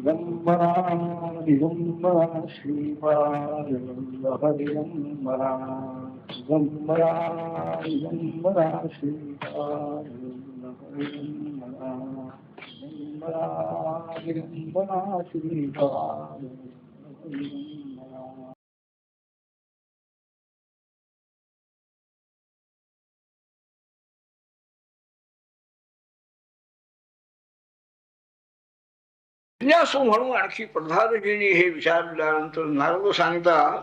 दिगंबरा दिगंबरा श्रीपाद दिगंबरा दिगंबरा दिगंबरा श्रीपाद दिगंबरा दिगंबरा दिगंबरा श्रीपाद दिगंबरा. जिज्ञासू म्हणून आणखी प्रल्हादजींनी हे विचारल्यानंतर नारद सांगतात,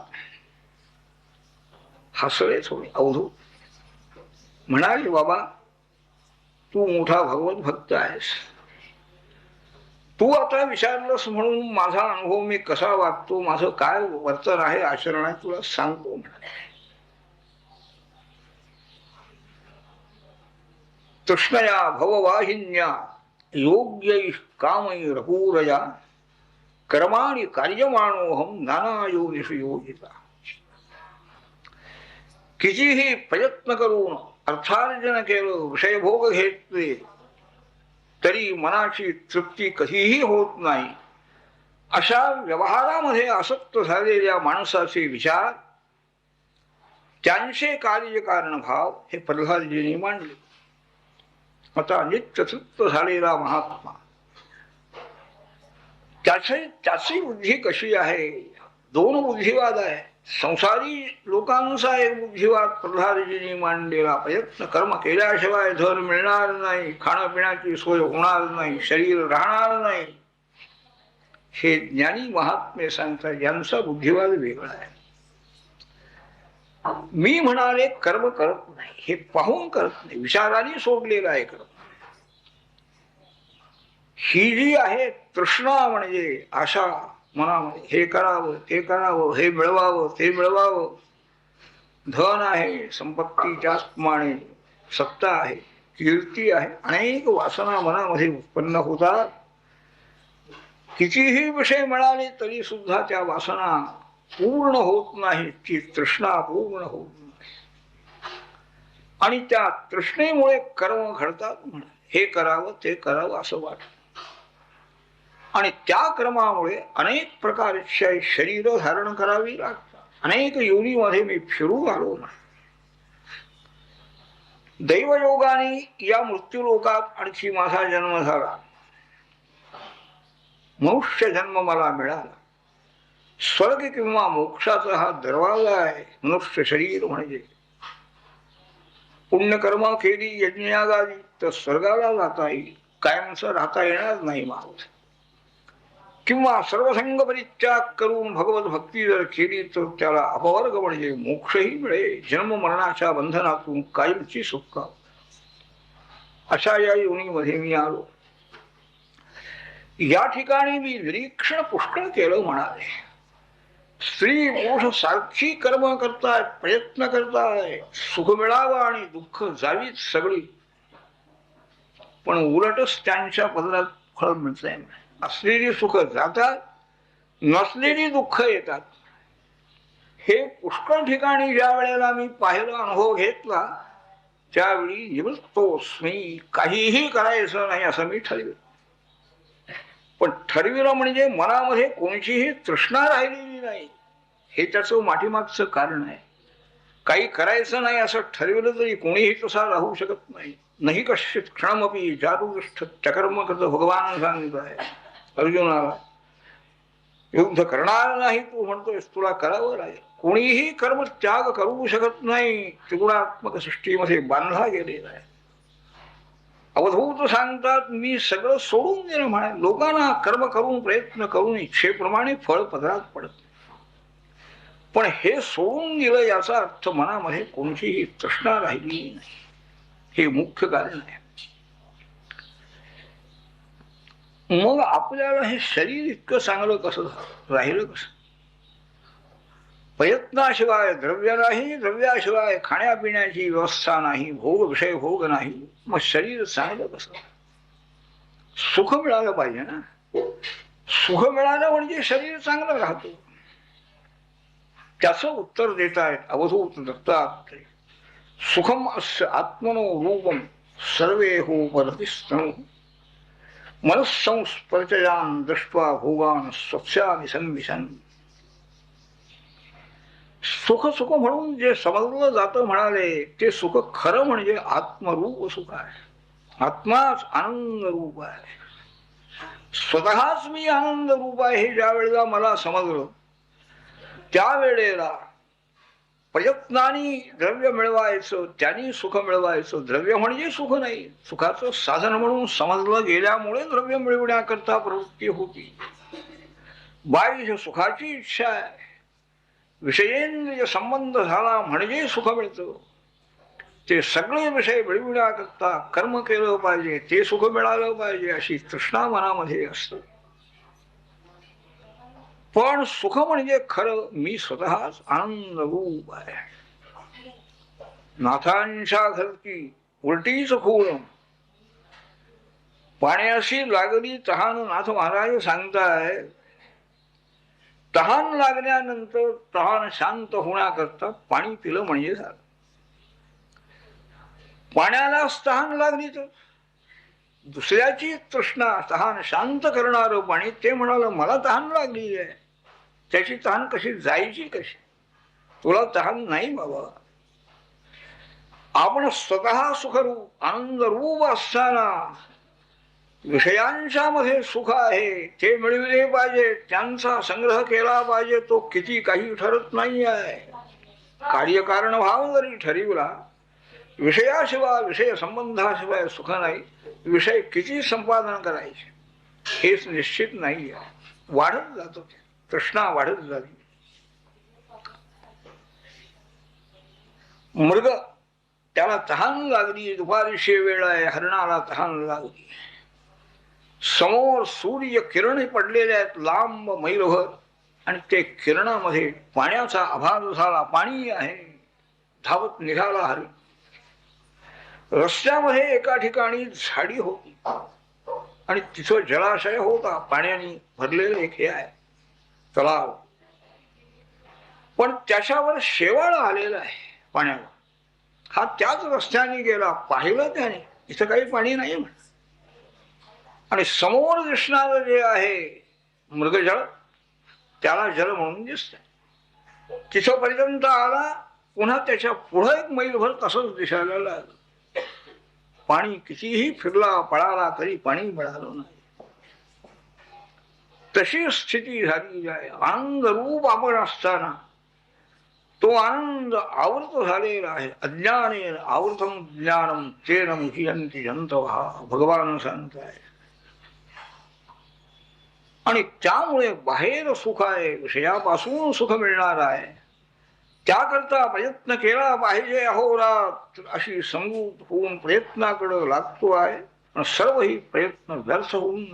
हसले थोडे अवधूत. म्हणाले, बाबा तू मोठा भगवत भक्त आहेस, तू आता विचारलंस म्हणून माझा अनुभव मी कसा वागतो, माझं काय वर्तन आहे, आचरण आहे, तुला सांगतो. म्हणाले, तृष्णया भववाहिन्या योग्य कामैरपूरया कर्माणि कार्यमाणोहम नानायोनिषु योजिता. कितीही प्रयत्न करून अर्थार्जन केलं, विषयभोग घेतले तरी मनाची तृप्ती कधीही होत नाही. अशा व्यवहारामध्ये आसक्त झालेल्या माणसाचे विचार, त्यांचे कार्यकारण भाव हे प्रल्हादजींनी मांडले. आता नित्य तृप्त झालेला महात्मा, त्याची बुद्धी कशी आहे? दोन बुद्धिवाद आहे. संसारी लोकांचा एक बुद्धिवाद प्रल्हादजींनी मांडलेला, प्रयत्न कर्म केल्याशिवाय धन मिळणार नाही, खाण्यापिण्याची सोय होणार नाही, शरीर राहणार नाही, हे ज्ञानी महात्मे सांगतात. यांचा बुद्धिवाद वेगळा आहे. मी म्हणाले कर्म करत नाही, हे पाहून करत नाही, विचाराने सोडलेला आहे कर्म. ही जी आहे तृष्णा, म्हणजे आशा मनामध्ये, हे करावं ते करावं, हे मिळवावं ते मिळवावं, धन आहे, संपत्ती त्याचप्रमाणे सत्ता आहे, कीर्ती आहे, अनेक वासना मनामध्ये उत्पन्न होतात. कितीही विषय मिळाले तरी सुद्धा त्या वासना पूर्ण होत नाही, ती तृष्णा पूर्ण होत नाही. आणि त्या तृष्णेमुळे कर्म घडतात. हे करावं ते करावं असं वाटतं. आणि त्या क्रमामुळे अनेक प्रकारचे शरीर धारण करावी लागतात. अनेक योनीमध्ये मी फिरून आलो ना. दैवयोगाने या मृत्यूलोकात आणखी माझा जन्म झाला, मनुष्य जन्म मला मिळाला. स्वर्ग किंवा मोक्षाचा हा दरवाजा आहे मनुष्य शरीर. म्हणजे पुण्यकर्म केली यज्ञयागादी तर स्वर्गाला जाता येईल, कायमचं राहता येणार नाही माणूस. किंवा सर्वसंग परित्याग करून भगवत भक्ती जर केली तर त्याला अपवर्ग म्हणजे मोक्षही मिळेल. जन्म मरणाच्या बंधनातून कायमची सुटका. अशा या योनीमध्ये मी आलो. या ठिकाणी मी निरीक्षण पुष्कळ केलं. म्हणाले, स्त्री पुरुष सारखी कर्म करताय, प्रयत्न करताय, सुख मिळावं आणि दुःख जावीच सगळी, पण उलटच त्यांच्या पदरात फळ मिळतंय. असलेली सुख जातात, नसलेली दुःख येतात. हे पुष्कळ ठिकाणी ज्या वेळेला मी पाहिलं, अनुभव घेतला, त्यावेळी निवृत्तोस्मी, काहीही करायचं नाही असं मी ठरविलं. पण ठरविलं म्हणजे मनामध्ये कोणतीही तृष्णा राहिलेली नाही. हे त्याचं माठीमागचं कारण आहे. काही करायचं नाही असं ठरविलं तरी कोणीही तसा राहू शकत नाही. नाही कश्चित क्षणमपि जातुतिष्ठ त्यकर्म करत भगवान सांगितलं आहे अर्जुनाला. युद्ध करणार नाही तू म्हणतोयस, तुला करावं लागेल. कोणीही कर्म त्याग करू शकत नाही. त्रिगुणात्मक सृष्टीमध्ये बांधला गेलेला आहे. अवधूत सांगतात, मी सगळं सोडून दिलं. म्हणा लोकांना कर्म करून प्रयत्न करून इच्छेप्रमाणे फळ पदरात पडत, पण हे सोडून दिलं याचा अर्थ मनामध्ये कोणतीही तृष्णा राहिली नाही. हे मुख्य कारण आहे. मग आपल्याला हे शरीर इतकं चांगलं कसं राहिलं? कसं? प्रयत्नाशिवाय द्रव्य नाही, द्रव्याशिवाय खाण्यापिण्याची व्यवस्था नाही, भोग विषय भोग नाही, मग शरीर चांगलं कसं? सुख मिळालं पाहिजे ना. सुख मिळालं म्हणजे शरीर चांगलं राहतो. त्याचं उत्तर देत आहेत अवधूत दत्तात्रेय. सुखम अस्य आत्मनो रूपम सर्वे हो परतिस्तनु. मनस्संस्पर्शयान दृष्ट्वा भोगान स्वस्यामि संविशन. सुख सुख म्हणून जे समजलं जातं म्हणाले ते सुख खरं म्हणजे आत्मरूप सुख आहे. आत्माच आनंद रूप आहे. स्वतःच मी आनंद रूप आहे हे ज्या वेळेला मला समजलं त्यावेळेला प्रयत्नाने द्रव्य मिळवायचं, त्यांनी सुख मिळवायचं. द्रव्य म्हणजे सुख नाही, सुखाचं साधन म्हणून समजलं गेल्यामुळे द्रव्य मिळवण्याकरता प्रवृत्ती होती. बाह्य सुखाची इच्छा आहे. विषयेंद्रिय संबंध झाला म्हणजे सुख मिळतं. ते सगळे विषय मिळविण्याकरता कर्म केलं पाहिजे, ते सुख मिळालं पाहिजे अशी तृष्णा मनामध्ये असते. पण सुख म्हणजे खरं मी स्वतःच आनंद रूप आहे. नाथांच्या घरची उलटीच खूण पाण्याशी लागली तहान. नाथ महाराज सांगताय तहान लागल्यानंतर तहान शांत होण्याकरता पाणी पिलं म्हणजे झालं. पाण्यालाच तहान लागली तर दुसऱ्याची तृष्णा तहान शांत करणारं पाणी ते म्हणालं मला तहान लागली आहे, त्याची तहान कशी जायची कशी? तुला तहान नाही बाबा. आपण स्वतः सुखरूप आनंद रूप असताना विषयांच्या मध्ये सुख आहे ते मिळविले पाहिजे, त्यांचा संग्रह केला पाहिजे. तो किती काही ठरत नाही आहे. कार्यकारण भाव जरी ठरविला, विषयाशिवाय विषय संबंधाशिवाय सुख नाही. विषय किती संपादन करायचे हेच निश्चित नाही आहे. वाढत जातो, तृष्णा वाढत जाते. मृग त्याला तहान लागली, दुपारीशी वेळ आहे, हरणाला तहान लागली. समोर सूर्य किरण पडलेले आहेत लांब मैलभर आणि ते किरणामध्ये पाण्याचा अभाव झाला. पाणी आहे, धावत निघाला हरिण. रस्त्यामध्ये एका ठिकाणी झाडी होती आणि तिथं जलाशय होता, पाण्याने भरलेलं एक हे आहे तलाव. पण त्याच्यावर शेवाळ आलेला आहे पाण्यावर. हा त्याच रस्त्याने गेला, पाहिलं त्याने इथं काही पाणी नाही म्हणत. आणि समोर दिसणारं जे आहे मृगजळ त्याला जल म्हणून दिसत. तिथं पर्यंत आला, पुन्हा त्याच्या पुढं एक मैलभर तसंच दिसायला लागलं. पाणी कितीही फिरला पळाला तरी पाणी मिळालं नाही. तशी स्थिती झाली आहे. आनंद रूप आपण असताना तो आनंद आवृत झालेला आहे. अज्ञानेन आवृतम ज्ञानम तेन मुह्यन्ति जंतवः भगवान सांगताय. आणि त्यामुळे बाहेर सुख आहे, विषयापासून सुख मिळणार आहे, त्याकरता प्रयत्न केला पाहिजे. अहोरात्र अशी समजूत होऊन प्रयत्नाकडे लागतो आहे. पण सर्व ही प्रयत्न व्यर्थ होऊन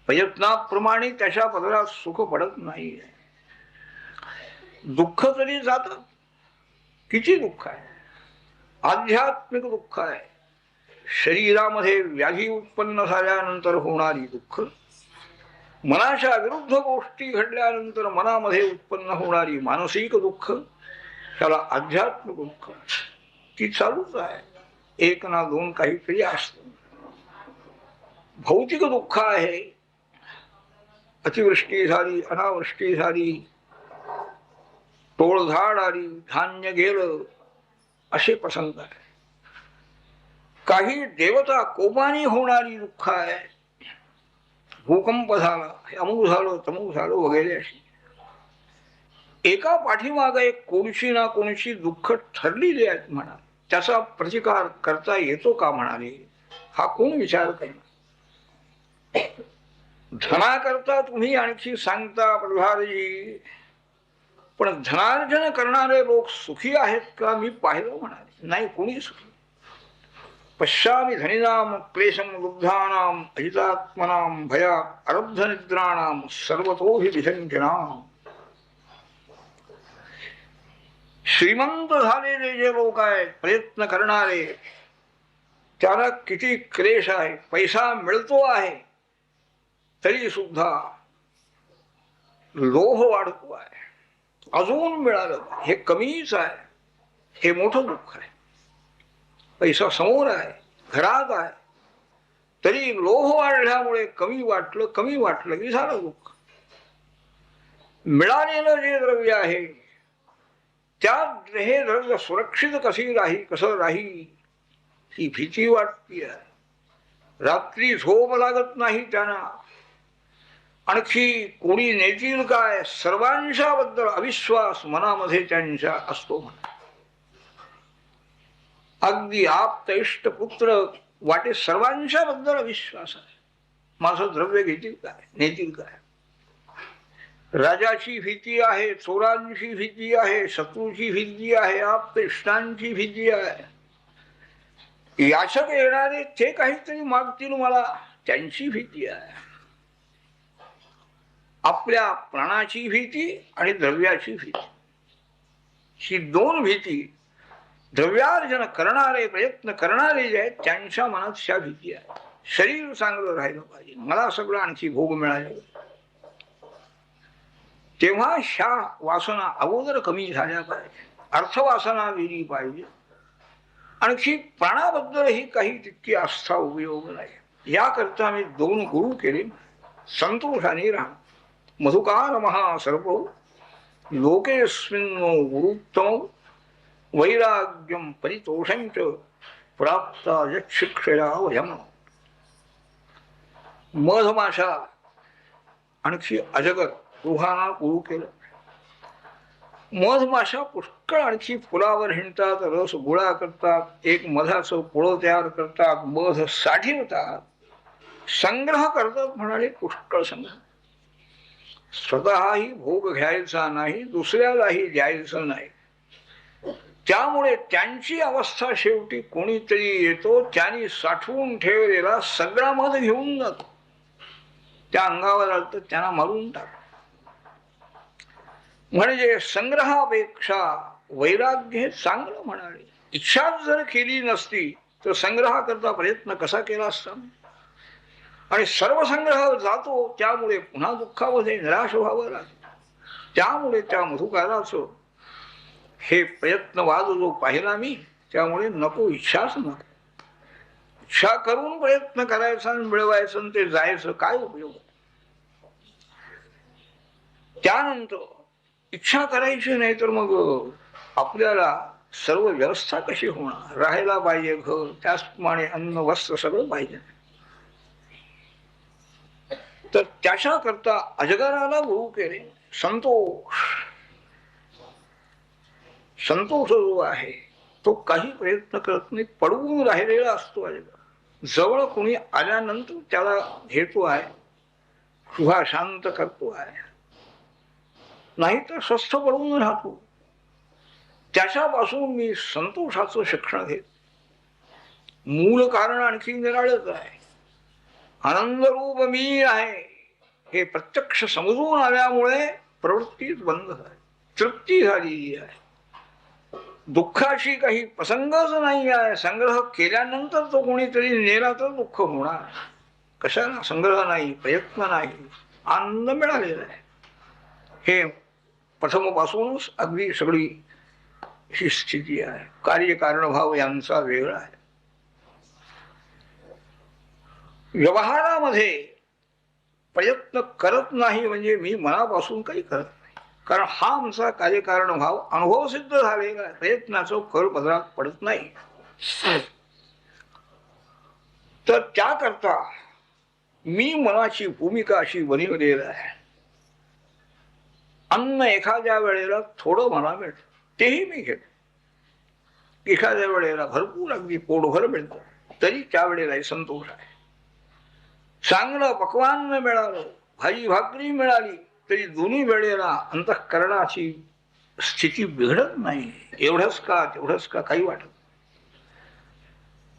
प्रयत्नाप्रमाणे त्याच्या पदरात सुख पडत नाही. दुःख तरी जात. किती दुःख आहे, आध्यात्मिक दुःख आहे. शरीरामध्ये व्याधी उत्पन्न झाल्यानंतर होणारी दुःख, मनाच्या विरुद्ध गोष्टी घडल्यानंतर मनामध्ये उत्पन्न होणारी मानसिक दुःख, त्याला आध्यात्मिक दुःख. ती चालूच आहे, एक ना दोन काहीतरी असत. भौतिक दुःख आहे, अतिवृष्टी झाली, अनावृष्टी झाली, टोळधाड आली, धान्य गेलं, असे प्रसंग आहे. काही देवता कोपाने होणारी दुःख आहे. भूकंप झाला, अमुक झालं तमुक झालं वगैरे. अशी एका पाठीमाग एक कोणशी ना कोणशी दुःख ठरलेली आहेत म्हणा. त्याचा प्रतिकार करता येतो का म्हणाले, हा कोण विचार करणार. धनाकरता तुम्ही आणखी सांगता प्रभारी, पण धनार्जन करणारे लोक सुखी आहेत का मी पाहिलं म्हणाले. नाही, कोणी सुखी. पश्यामि धनिनाम क्लेशम लुब्धानाम अहितात्मनाम भयात अरब्ध निद्राणाम सर्वतो हि विशंकिनाम. श्रीमंत झालेले जे लोक आहेत, प्रयत्न करणारे, त्याला किती क्लेश आहे. पैसा मिळतो आहे तरी सुद्धा लोभ वाढतो आहे. अजून मिळालं हे कमीच आहे, हे मोठं दुःख आहे. पैसा समोर आहे, घरात आहे, तरी लोभ वाढल्यामुळे कमी वाटलं की झालं दुःख. मिळालेलं जे द्रव्य आहे त्यात हे द्रव्य सुरक्षित कसं राही ही भीती वाटते. रात्री झोप लागत नाही त्यांना. आणखी कोणी नेतील काय सर्वांच्याबद्दल अविश्वास मनामध्ये त्यांच्या असतो. अगदी आप्त इष्ट पुत्र वाटे सर्वांच्या बद्दल अविश्वास आहे. माझं द्रव्य घेतील काय नेतील काय. राजाची भीती आहे, चोरांची भीती आहे, शत्रूची भीती आहे, आप्त इष्टांची भीती आहे. याचक येणारे ते काहीतरी मागतील मला त्यांची भीती आहे. आपल्या प्राणाची भीती आणि द्रव्याची भीती, ही दोन भीती द्रव्यार्जन करणारे प्रयत्न करणारे जे आहेत त्यांच्या मनात ह्या भीती आहे. शरीर चांगलं राहिलं पाहिजे, मला सगळं आणखी भोग मिळाले, तेव्हा ह्या वासना अगोदर कमी झाल्या पाहिजे, अर्थवासना दिली पाहिजे. आणखी प्राणाबद्दलही काही तितकी आस्था उपयोग नाही. याकरता मी 2 गुरु केले. संतोषाने राहा. मधुकार महासर्प लोकेस्मिन् गुरुत्तम वैराग्यम परितोषंच प्राप्ता यच्छिक्षया वयम. मधमाशा आणखी अजगर दोघांना गुरु केलं. मधमाशा पुष्कळ आणखी फुलावर हिंडतात, रस गोळा करतात, एक मधाचं पोळं तयार करतात, मध साठवतात, संग्रह करतात. म्हणाले पुष्कळ संग्रह. स्वतःही भोग घ्यायचा नाही, दुसऱ्यालाही द्यायचं नाही. त्यामुळे त्यांची अवस्था शेवटी कोणीतरी येतो, त्यांनी साठवून ठेवलेला सगळा मध घेऊन जातो. त्या अंगावर आलं तर त्यांना मारून टाक. म्हणजे संग्रहापेक्षा वैराग्य हे चांगलं म्हणाले. इच्छाच जर केली नसती तर संग्रहाकरता प्रयत्न कसा केला असता. आणि सर्व संग्रह जातो, त्यामुळे पुन्हा दुःखामध्ये निराश व्हावं लागतं. त्यामुळे त्या मधुकाराचं हे प्रयत्नवाद जो पाहिला मी, त्यामुळे नको, इच्छाच नको. इच्छा करून प्रयत्न करायचा आणि मिळवायचं आणि ते जायचं, काय उपयोग. त्यानंतर इच्छा करायची नाही तर मग आपल्याला सर्व व्यवस्था कशी होणार. राहायला पाहिजे घर, त्याचप्रमाणे अन्न वस्त्र सगळं पाहिजे. तर त्याच्या करता अजगराला गुरु केले. संतोष जो आहे तो काही प्रयत्न करत नाही, पडवून राहिलेला असतो अजगर. जवळ कोणी आल्यानंतर त्याला घेतो आहे, शुभा शांत करतो आहे, नाही तर स्वस्थ पडून राहतो. त्याच्यापासून मी संतोषाचं शिक्षण घेत. मूल कारण आणखी निराळच आहे. आनंदरूप मी आहे हे प्रत्यक्ष समजून आल्यामुळे प्रवृत्तीच बंद झाली, तृप्ती झालेली आहे. दुःखाची काही प्रसंगच नाही आहे. संग्रह केल्यानंतर तो कोणीतरी नेला तर दुःख होणार. कशाला संग्रह नाही, प्रयत्न नाही, आनंद मिळालेला आहे. हे प्रथमपासूनच अगदी सगळी ही स्थिती आहे. कार्यकारणभाव यांचा वेगळा आहे. व्यवहारामध्ये प्रयत्न करत नाही म्हणजे मी मनापासून काही करत नाही, कारण हा आमचा कार्यकारण भाव अनुभव सिद्ध झालेला आहे. प्रयत्नाचं फळ पदरात पडत नाही. तर त्याकरता मी मनाची भूमिका अशी बनवलेली आहे. अन्न एखाद्या वेळेला थोडं मला मिळतं, तेही मी घेतो. एखाद्या वेळेला भरपूर अगदी पोटभर मिळतं, तरी त्यावेळेलाही संतोष आहे. चांगलं पक्वान्न मिळालं, भाजी भाकरी मिळाली, तरी दोन्ही वेळेला अंतःकरणाची स्थिती बिघडत नाही. एवढंच का तेवढंच का काही वाटत.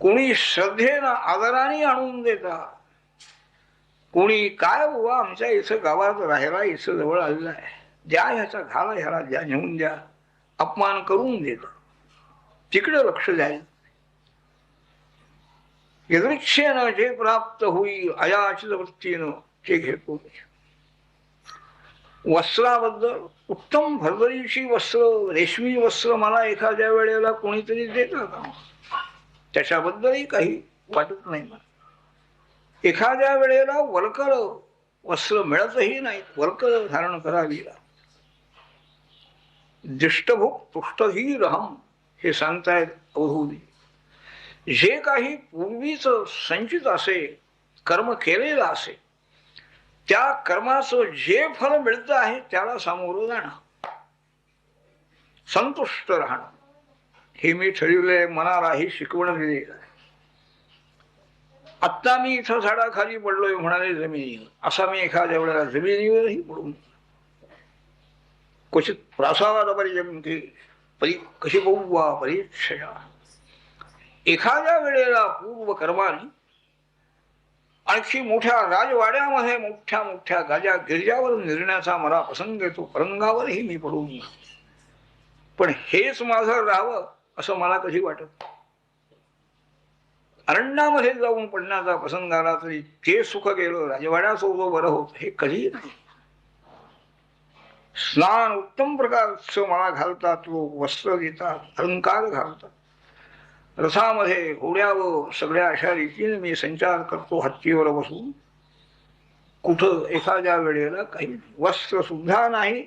कोणी श्रद्धेनं आदराने आणून देतात, कोणी काय बुवा आमच्या इथं गावात राहायला इथं जवळ आलेला आहे, द्या ह्याचा घाला, ह्याला द्या, नेऊन द्या, अपमान करून देत. तिकडे लक्ष द्यायचं. यदृच्छेनं जे प्राप्त होईल अयाचित वृत्तीनं ते घेतो. वस्त्राबद्दल उत्तम भरभरीची वस्त्र, रेशमी वस्त्र मला एखाद्या वेळेला कोणीतरी देतं का, त्याच्याबद्दलही काही वाटत नाही मला. एखाद्या वेळेला वल्कळ वस्त्र मिळतही नाहीत, वल्कळ धारण करावी. दिष्टभूक तुष्टधीरहम हे सांगतायत अवधूती. जे काही पूर्वीच संचित असे, कर्म केलेलं असे, त्या कर्माचं जे फल मिळतं आहे त्याला सामोरं जाणं, संतुष्ट राहणं, हे मी ठरवलंय. मनाला ही शिकवण दिली आहे. आत्ता मी इथं झाडाखाली पडलोय म्हणाले जमिनीवर, असा मी एखाद्या वेळेला जमिनीवरही पडून क्वचित प्रासाद पर्यंती परी कशी बहुवा परीक्षया. एखाद्या वेळेला पूर्व कर्माने आणखी मोठ्या राजवाड्यामध्ये मोठ्या मोठ्या गाजा गिरजावर निर्ण्याचा मला प्रसंग येतो, परंगावरही मी पडून, पण हेच माझं राहावं असं मला कधी वाटत. अरण्यामध्ये जाऊन पडण्याचा प्रसंग आला तरी ते सुख गेलं, राजवाड्याचं जो बरं होत हे कधी नाही. स्नान उत्तम प्रकारचं मला घालतात लोक, वस्त्र देतात, अलंकार घालतात, रथामध्ये घोड्यावर सगळ्या अशा रीतीने मी संचार करतो हत्तीवर बसून. कुठं एखाद्या वेळेला काही वस्त्र सुद्धा नाही,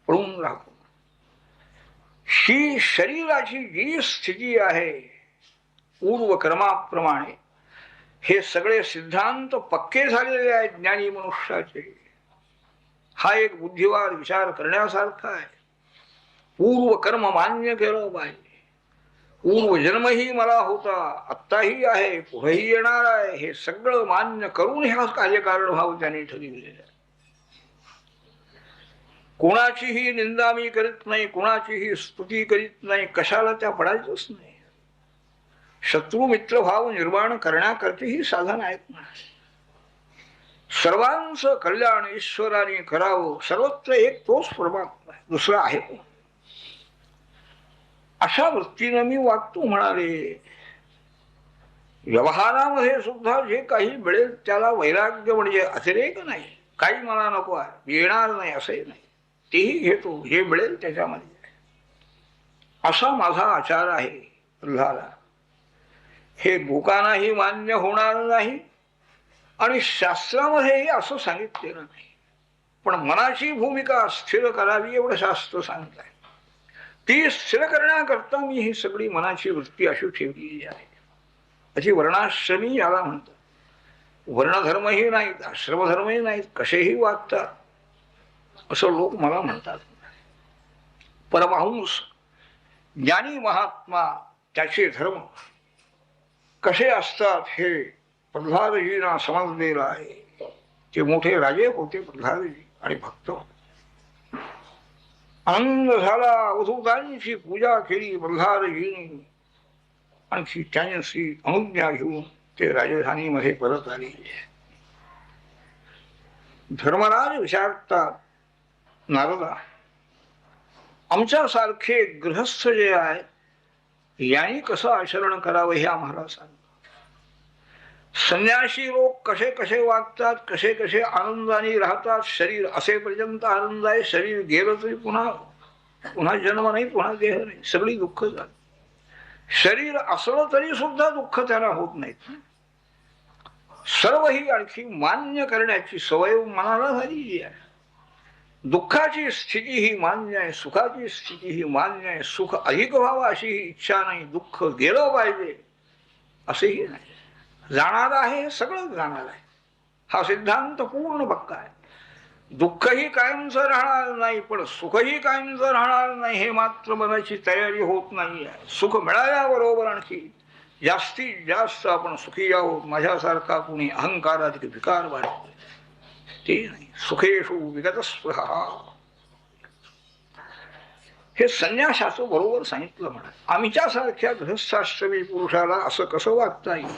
पडून राहतो. ही शरीराची जी स्थिती आहे पूर्व कर्माप्रमाणे, हे सगळे सिद्धांत पक्के झालेले आहेत ज्ञानी मनुष्याचे. हा एक बुद्धिवाद विचार करण्यासारखा आहे. पूर्व कर्म मान्य केलं पाहिजे. पूर्व जन्मही मला होता, आत्ताही आहे, पुढेही येणार आहे, हे सगळं मान्य करून ह्या कार्यकारण भाव त्यांनी ठरविलेला आहे. कोणाचीही निंदा मी करीत नाही, कोणाचीही स्तुती करीत नाही, कशाला त्या पडायचंच नाही. शत्रू मित्र भाव निर्माण करण्याकरतेही साधन आहेत ना. सर्वांचं कल्याण ईश्वराने करावं, सर्वत्र एक तोच परमात्मा आहे, दुसरा आहे. अशा वृत्तीनं मी वागतो म्हणाले. व्यवहारामध्ये सुद्धा जे काही मिळेल त्याला वैराग्य म्हणजे अतिरेक नाही. काही मला नको आहे, येणार नाही असंही नाही, तेही घेतो, जे मिळेल त्याच्यामध्ये. असा माझा आचार आहे प्रल्हादा. हे लोकांनाही मान्य होणार नाही आणि शास्त्रामध्येही असं सांगितलेलं नाही, पण मनाची भूमिका स्थिर करावी एवढं शास्त्र सांगत आहे. ती स्थिर करण्याकरता मी ही सगळी मनाची वृत्ती अशी ठेवलेली आहे. अशी वर्णाश्रमी याला म्हणतात. वर्णधर्मही नाहीत, आश्रमधर्मही नाहीत, कसेही वागतात असं लोक मला म्हणतात. परमहंस ज्ञानी महात्मा त्याचे धर्म कसे असतात हे प्रल्हादजींना समजलेलं आहे. ते मोठे राजे होते प्रल्हादजी आणि भक्त. आनंद झाला, अवधूतांची पूजा केली प्रल्हादजींनी, आणखी त्यांची अनुज्ञा घेऊन ते राजधानीमध्ये परत आले. धर्मराज विचारतात, नारदा, आमच्यासारखे गृहस्थ जे आहे यांनी कसं आचरण करावं हे आम्हाला सांग. संन्यासी लोक कसे कसे वागतात, कसे कसे आनंदाने राहतात. शरीर असेपर्यंत आनंद आहे, शरीर गेलं तरी पुन्हा पुन्हा जन्म नाही, पुन्हा देह नाही, सगळी दुःख झाली. शरीर असलं तरी सुद्धा दुःख त्याला होत नाहीत. सर्व ही आणखी मान्य करण्याची सवय मनाला झालेली आहे. दुःखाची स्थिती ही मान्य आहे, सुखाची स्थिती ही मान्य आहे. सुख अधिक व्हावं अशी ही इच्छा नाही, दुःख गेलं पाहिजे असेही नाही. जाणार आहे, सगळं जाणार आहे, हा सिद्धांत पूर्ण पक्का आहे. दुःखही कायमचं राहणार नाही, पण सुखही कायमचं राहणार नाही हे मात्र मनाची तयारी होत नाही आहे. सुख मिळाल्याबरोबर आणखी जास्तीत जास्त आपण सुखी आहोत, माझ्यासारखा कुणी अहंकारात विकार वाढतो ते नाही. सुखेषु विगतस्पृहा हे संन्यासाचं बरोबर सांगितलं म्हणा. आमच्यासारख्या गृहस्थाश्रमी पुरुषाला असं कसं वागता येईल.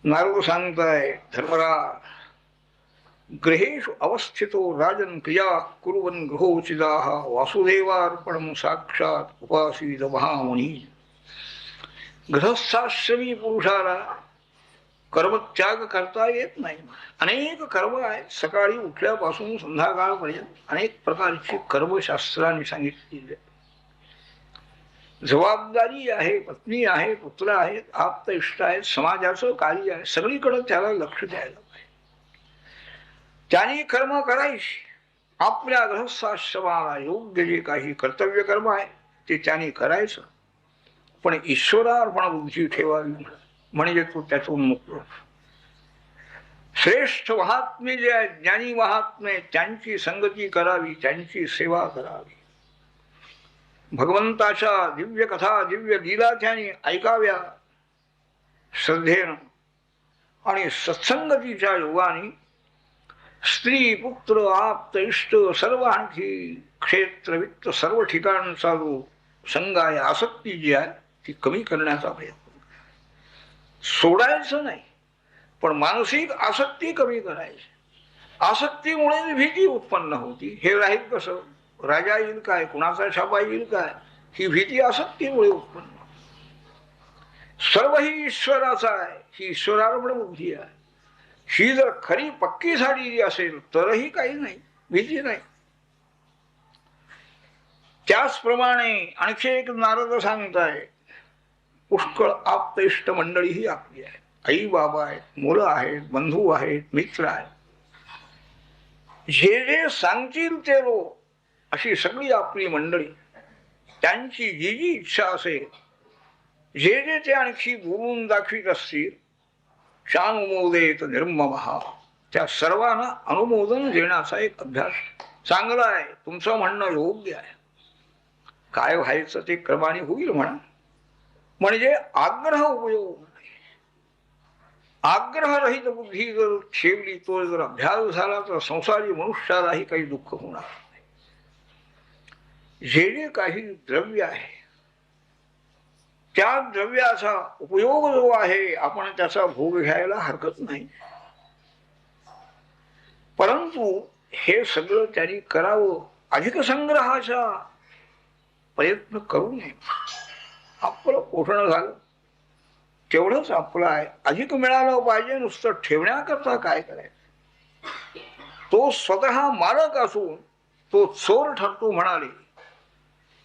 नारद सांगताय, धर्मराज गृहेषु अवस्थितो राजन क्रिया कुर्वन् गृहोचिदाः वासुदेवार्पणं साक्षात उपासीत महामुनी. गृहस्थाश्रमी पुरुषाला कर्मत्याग करता येत नाही. अनेक कर्म आहेत, सकाळी उठल्यापासून संध्याकाळपर्यंत अनेक प्रकारची कर्मशास्त्राने सांगितलेली. जबाबदारी आहे, पत्नी आहे, पुत्र आहेत, आप्त इष्ट आहेत, समाजाचं कार्य आहे, सगळीकडे त्याला लक्ष द्यायला पाहिजे. त्यांनी कर्म करायची. आपल्या गृहस्थाश्रमाला योग्य जे काही कर्तव्य कर्म आहे ते त्यांनी करायचं, पण ईश्वरार्पण बुद्धी ठेवावी, म्हणजे तो त्यातून मुक्त. श्रेष्ठ महात्मे जे आहेत, ज्ञानी महात्मे, त्यांची संगती करावी, त्यांची सेवा करावी. भगवंताच्या दिव्य कथा, दिव्य लीला त्यांनी ऐकाव्या श्रद्धेनं, आणि सत्संगतीच्या योगाने स्त्री, पुत्र, आप्त, इष्ट, सर्व आणखी क्षेत्र, वित्त, सर्व ठिकाणचा जो संग आहे, आसक्ती जी आहे ती कमी करण्याचा प्रयत्न. सोडायचं नाही, पण मानसिक आसक्ती कमी करायची. आसक्तीमुळे भीती उत्पन्न होती. हे राहील कसं, राजा येईल काय, कुणाचा छापा येईल काय, ही भीती आसक्तीमुळे उत्पन्न. सर्व ही ईश्वराचा आहे, ही ईश्वरार्पण बुद्धी आहे. ही जर खरी पक्की झालेली असेल तरही काही नाही, भीती नाही. त्याचप्रमाणे आणखी एक नारद सांगताय, पुष्कळ आप्त इष्ट मंडळी ही आपली आहे. आई बाबा आहेत, मुलं आहेत, बंधू आहेत, मित्र आहेत. जे जे सांगतील ते लोक, अशी सगळी आपली मंडळी, त्यांची जी जी इच्छा असेल, जे जे ते आणखी बोलून दाखवित असतील, चानुमोदेत निर्ममः, त्या सर्वांना अनुमोदन देण्याचा एक अभ्यास. चांगला आहे, तुमचं म्हणणं योग्य आहे, काय व्हायचं ते क्रमाने होईल म्हणा, म्हणजे आग्रह उपयोग नाही. आग्रहरहित बुद्धी जर ठेवली, तो जर अभ्यास झाला तर संसारी मनुष्यालाही काही दुःख होणार नाही. जे जे काही द्रव्य आहे त्या द्रव्याचा उपयोग जो आहे, आपण त्याचा भोग घ्यायला हरकत नाही, परंतु हे सगळं त्यांनी करावं. अधिक संग्रहाचा प्रयत्न करू नये. आपलं पोषण झालं तेवढंच आपलं आहे, अधिक मिळालं पाहिजे. नुसतं ठेवण्याकरता काय करायचं. तो स्वतः मालक असून तो चोर ठरतो म्हणाले.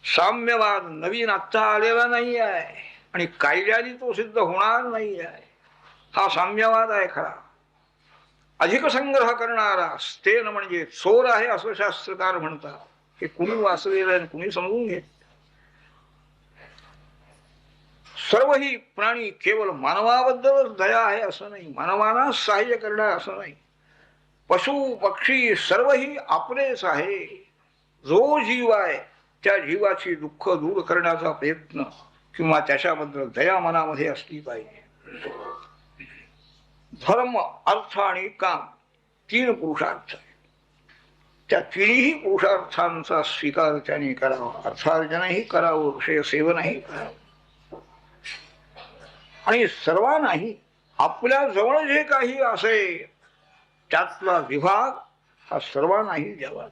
साम्यवाद नवीन आत्ता आलेला नाही आहे आणि कायद्याने तो सिद्ध होणार नाही आहे. हा साम्यवाद आहे खरा. अधिक संग्रह करणारा स्तेन म्हणजे चोर आहे असं शास्त्रकार म्हणतात. हे कुणी वाचलेलं आणि कुणी समजून घेत. सर्व ही प्राणी केवळ मानवाबद्दलच दया आहे असं नाही, मानवाला सहाय्य करणार असं नाही. पशु पक्षी सर्वही आपलेच आहे. जो जीव आहे त्या जीवाची दुःख दूर करण्याचा प्रयत्न किंवा त्याच्याबद्दल दया मनामध्ये असली पाहिजे. धर्म, अर्थ आणि काम 3 पुरुषार्थ. त्या तिन्ही पुरुषार्थांचा स्वीकार त्याने करावा. अर्थार्जनही करावं, विषय सेवनही करावं. आणि सर्वांनाही आपल्या जवळ जे काही असे त्यातला विभाग हा सर्वांनाही द्यावा.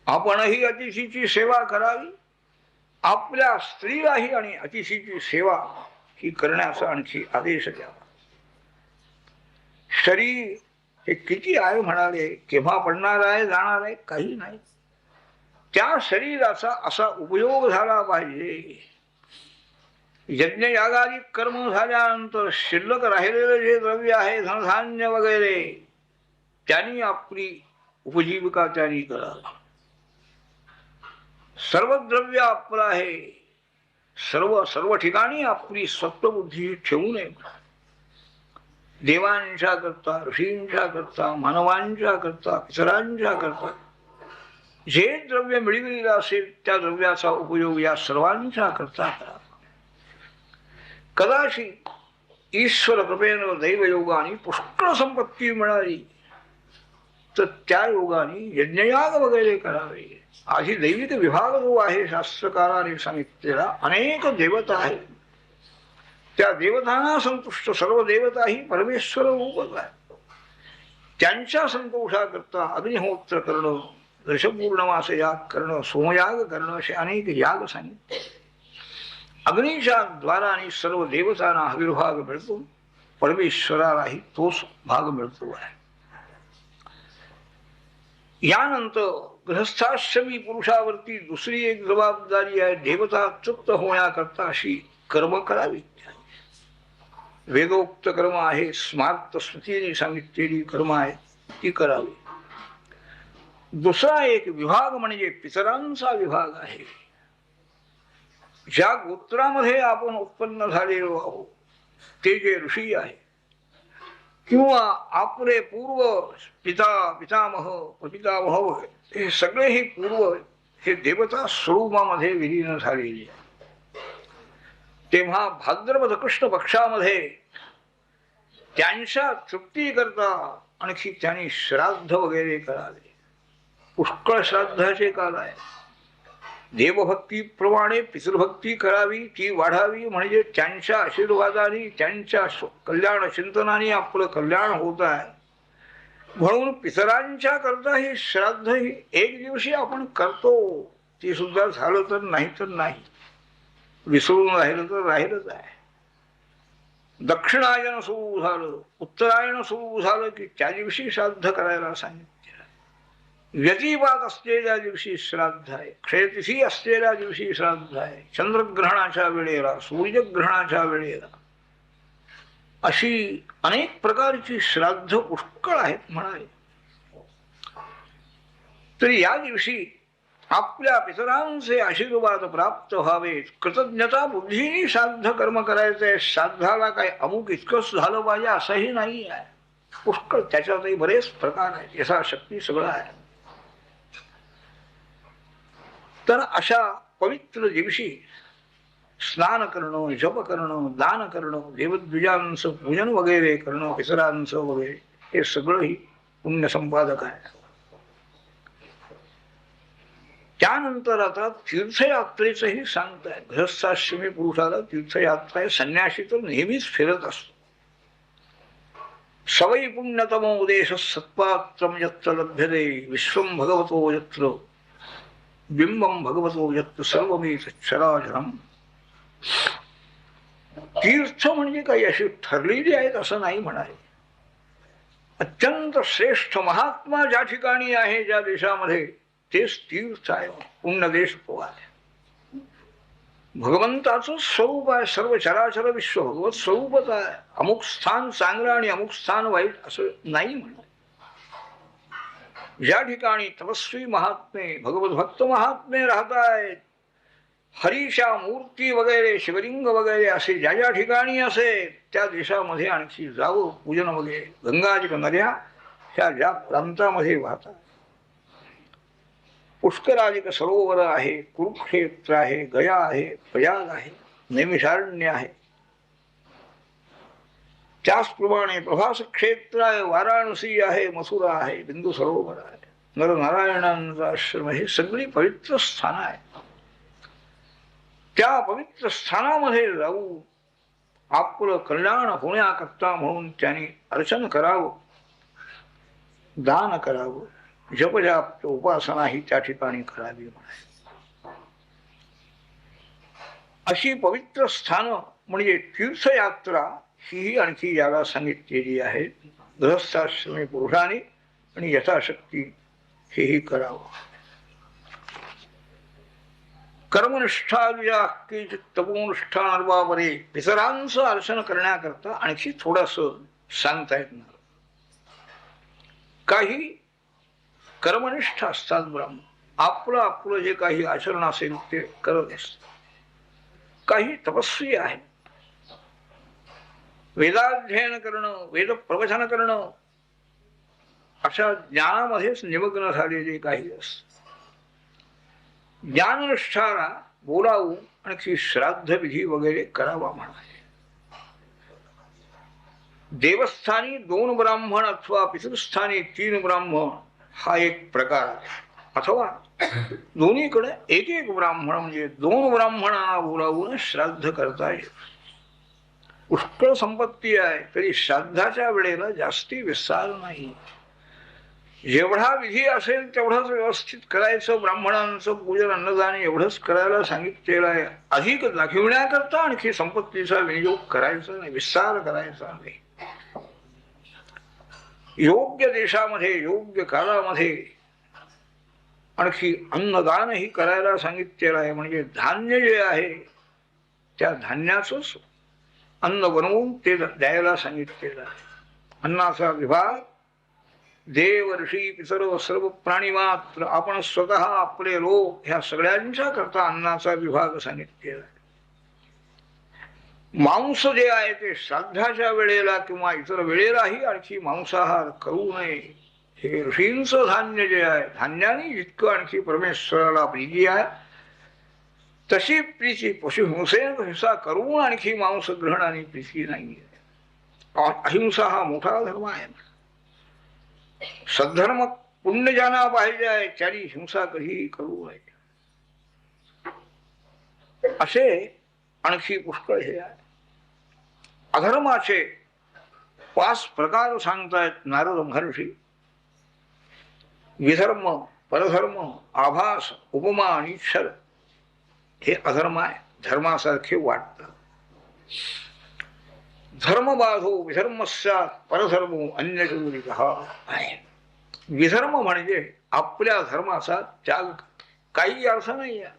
आपणही अतिथीची सेवा करावी. आपल्या स्त्रीलाही आणि अतिथीची सेवा ही करण्याचा आणखी आदेश द्यावा. शरीर हे किती आहे म्हणाले, केव्हा पडणार आहे, जाणार आहे, काही नाही. त्या शरीराचा असा उपयोग झाला पाहिजे. यज्ञ यागादी कर्म झाल्यानंतर शिल्लक राहिलेलं जे द्रव्य आहे, धनधान्य वगैरे, त्यांनी आपली उपजीविका त्यांनी करावी. सर्व द्रव्य आपलं आहे. सर्व ठिकाणी आपली सत्वबुद्धी ठेवू नये. देवांच्या करता, ऋषींच्या करता, मानवांच्या करता, पितरांच्या करता जे द्रव्य मिळविलेलं असेल त्या द्रव्याचा उपयोग या सर्वांच्या करता करा. कदाचित ईश्वर कृपेनं दैवयोगाने पुष्कळ संपत्ती मिळाली तर त्या योगाने यज्ञयाग वगैरे करावे. आधी दैविक विभाग जो आहे शास्त्रकाराने सांगितलेला, अनेक देवता आहेत. त्या देवतांना संतुष्ट सर्व देवता ही परमेश्वर रूपच आहे. त्यांच्या संतोषाकरता अग्निहोत्र करणं, दशपूर्णमास याग करणं, सोमयाग करणं असे अनेक याग सांगितले. अग्नीच्या द्वाराने सर्व देवतांना आविर्भाग मिळतो, परमेश्वरालाही तोच भाग मिळतो आहे. यानंतर गृहस्थाश्रमी पुरुषावरती दुसरी एक जबाबदारी आहे, देवता तृप्त होण्याकरता अशी कर्म करावी. वेदोक्त कर्म आहे, स्मार्त स्मृतीने सांगितलेली कर्म आहे ती करावी. दुसरा एक विभाग म्हणजे पितरांचा विभाग आहे. ज्या गोत्रामध्ये आपण उत्पन्न झालेलो आहोत ते जे ऋषी आहे किंवा आपले पूर्व पिता पितामह प्रपितामह हे सगळे हे पूर्व हे देवता स्वरूपामध्ये विलीन झालेले आहे. तेव्हा भाद्रपद कृष्ण पक्षामध्ये त्यांच्या तृप्ती करता आणखी त्यांनी श्राद्ध वगैरे करावे. पुष्कळ श्राद्धाचे काल आहे. देवभक्तीप्रमाणे पितृभक्ती करावी, ती वाढावी, म्हणजे त्यांच्या आशीर्वादाने त्यांच्या कल्याण चिंतनाने आपलं कल्याण होत आहे. म्हणून पितरांच्या करता ही श्राद्ध ही एक दिवशी आपण करतो, ती सुद्धा झालं तर नाही तर नाही, विसरून राहिलं तर राहिलंच आहे. दक्षिणायन सुरू झालं, उत्तरायण सुरू झालं की त्या दिवशी श्राद्ध करायला सांगितलं. व्यतिपात असलेल्या दिवशी श्राद्ध आहे, क्षयतिथी असलेल्या दिवशी श्राद्ध आहे, चंद्रग्रहणाच्या वेळेला, सूर्यग्रहणाच्या वेळेला, अशी अनेक प्रकारची श्राद्ध पुष्कळ आहेत म्हणाले. तर या दिवशी आपल्या पितरांचे आशीर्वाद प्राप्त व्हावेत, कृतज्ञता बुद्धीने श्राद्ध कर्म करायचंय. श्राद्धाला काय अमुक इतकंच झालं पाहिजे असंही नाही आहे, पुष्कळ त्याच्यातही बरेच प्रकार आहेत, यथाशक्ती सगळं आहे. तर अशा पवित्र दिवशी स्नान करणं, जप करणं, दान करणं, देवद्विजांचं पूजन वगैरे करणं, पितरांचं वगैरे हे सगळंही पुण्य संपादक आहे. त्यानंतर आता तीर्थयात्रेचंही सांगताय. गृहस्थाश्रमी पुरुषाला तीर्थयात्रा आहे, संन्यासी तर नेहमीच फिरत असतो. सवै पुण्यतमो उदेश सत्पात्रम यत्र लभ्यते विश्वम भगवतो यत्र बिंबम भगवतो यत्र सर्वमेत चराचरम. तीर्थ म्हणजे काही अशी ठरलेली आहेत असं नाही म्हणाले. अत्यंत श्रेष्ठ महात्मा ज्या ठिकाणी आहे, ज्या देशामध्ये, तेच तीर्थ आहे, पुण्य देश तो आहे. भगवंताचं स्वरूप आहे, सर्व चराचर विश्व भगवत स्वरूपच आहे. अमुक स्थान चांगलं आणि अमुक स्थान वाईट असं नाही म्हणा. ज्या ठिकाणी तपस्वी महात्मे, भगवत भक्त महात्मे राहत आहेत, हरीच्या मूर्ती वगैरे, शिवलिंग वगैरे असे ज्या ज्या ठिकाणी असे त्या देशामध्ये आणखी जावं, पूजन वगैरे. गंगाजिक नद्या ह्या ज्या प्रांतामध्ये वाहतात, पुष्कराजिक सरोवर आहे, कुरुक्षेत्र आहे, गया आहे, प्रयाग आहे, नैमिषारण्य आहे. त्याचप्रमाणे प्रभास क्षेत्र आहे, वाराणसी आहे, मथुरा आहे, बिंदू सरोवर आहे, नरनारायणांचा आश्रम, हे सगळी पवित्र स्थान आहे. त्या पवित्र स्थानामध्ये जाऊ आपलं कल्याण होण्याकरता म्हणून त्यांनी अर्चन करावं, दान करावं, जपजाप उपासना ही त्या ठिकाणी करावी म्हणाले. अशी पवित्र स्थान म्हणजे तीर्थयात्रा ही आणखी याला सांगितलेली आहे. गृहस्थाश्रमी पुरुषाने आणि यथाशक्ती हेही करावं. कर्मनिष्ठा तपोनिष्ठाने पितरांचं अर्चन करण्याकरता आणखी थोडस सांगता येणार. काही कर्मनिष्ठ असतात ब्राह्मण, आपलं आपलं जे काही आचरण असेल ते करत असतात. काही तपस्वी आहे, वेदाध्ययन करणं, वेद प्रवचन करणं अशा ज्ञानामध्येच निमग्न झालेले काही असतात. ज्ञाननिष्ठाला बोलावून आणखी श्राद्ध विधी वगैरे करावा म्हणाले. देवस्थानी 2 ब्राह्मण अथवा पितृस्थानी 3 ब्राह्मण हा एक प्रकार आहे, अथवा दोन्हीकडे एक एक ब्राह्मण म्हणजे 2 ब्राह्मणांना बोलावून श्राद्ध करता येईल. पुष्कळ संपत्ती आहे तरी श्राद्धाच्या वेळेला जास्ती विस्तार नाही. जेवढा विधी असेल तेवढंच व्यवस्थित करायचं. ब्राह्मणांचं पूजन अन्नदान एवढंच करायला सांगितलेलं आहे. अधिक दाखविण्याकरता आणखी संपत्तीचा विनियोग करायचा नाही, विस्तार करायचा नाही. योग्य देशामध्ये योग्य काळामध्ये आणखी अन्नदानही करायला सांगितलेलं आहे. म्हणजे धान्य जे आहे त्या धान्याचंच अन्न बनवून ते द्यायला सांगितलेलं आहे. अन्नाचा विभाग देव ऋषी पितर सर्व प्राणी मात्र आपण स्वतः आपले लोक ह्या सगळ्यांच्या करता अन्नाचा विभाग सांगितलेला आहे. मांस जे आहे ते श्राद्धाच्या वेळेला किंवा इतर वेळेलाही आणखी मांसाहार करू नये. हे ऋषींचं धान्य जे आहे, धान्याने जितकं आणखी परमेश्वराला प्रीती आहे तशी प्रीती पशुहिंसेने हिंसा करून आणखी मांस ग्रहण आणि प्रीती नाही. अहिंसा हा मोठा धर्म आहे. सद्धर्म पुण्य ज्यांना पाहिजे आहे त्यांनी हिंसा कधीही करू नये. असे आणखी पुष्कळ हे आहे. अधर्माचे 5 प्रकार सांगतायत नारद महर्षी. विधर्म, परधर्म, आभास, उपमा आणि इच्छर हे अधर्म आहे. धर्मासारखे वाटतात. धर्मबाधो विधर्मस्यात् परधर्मो अन्यचोदितः आहे. विधर्म म्हणजे आपल्या धर्माचा त्याग. काही अर्थ नाही आहे.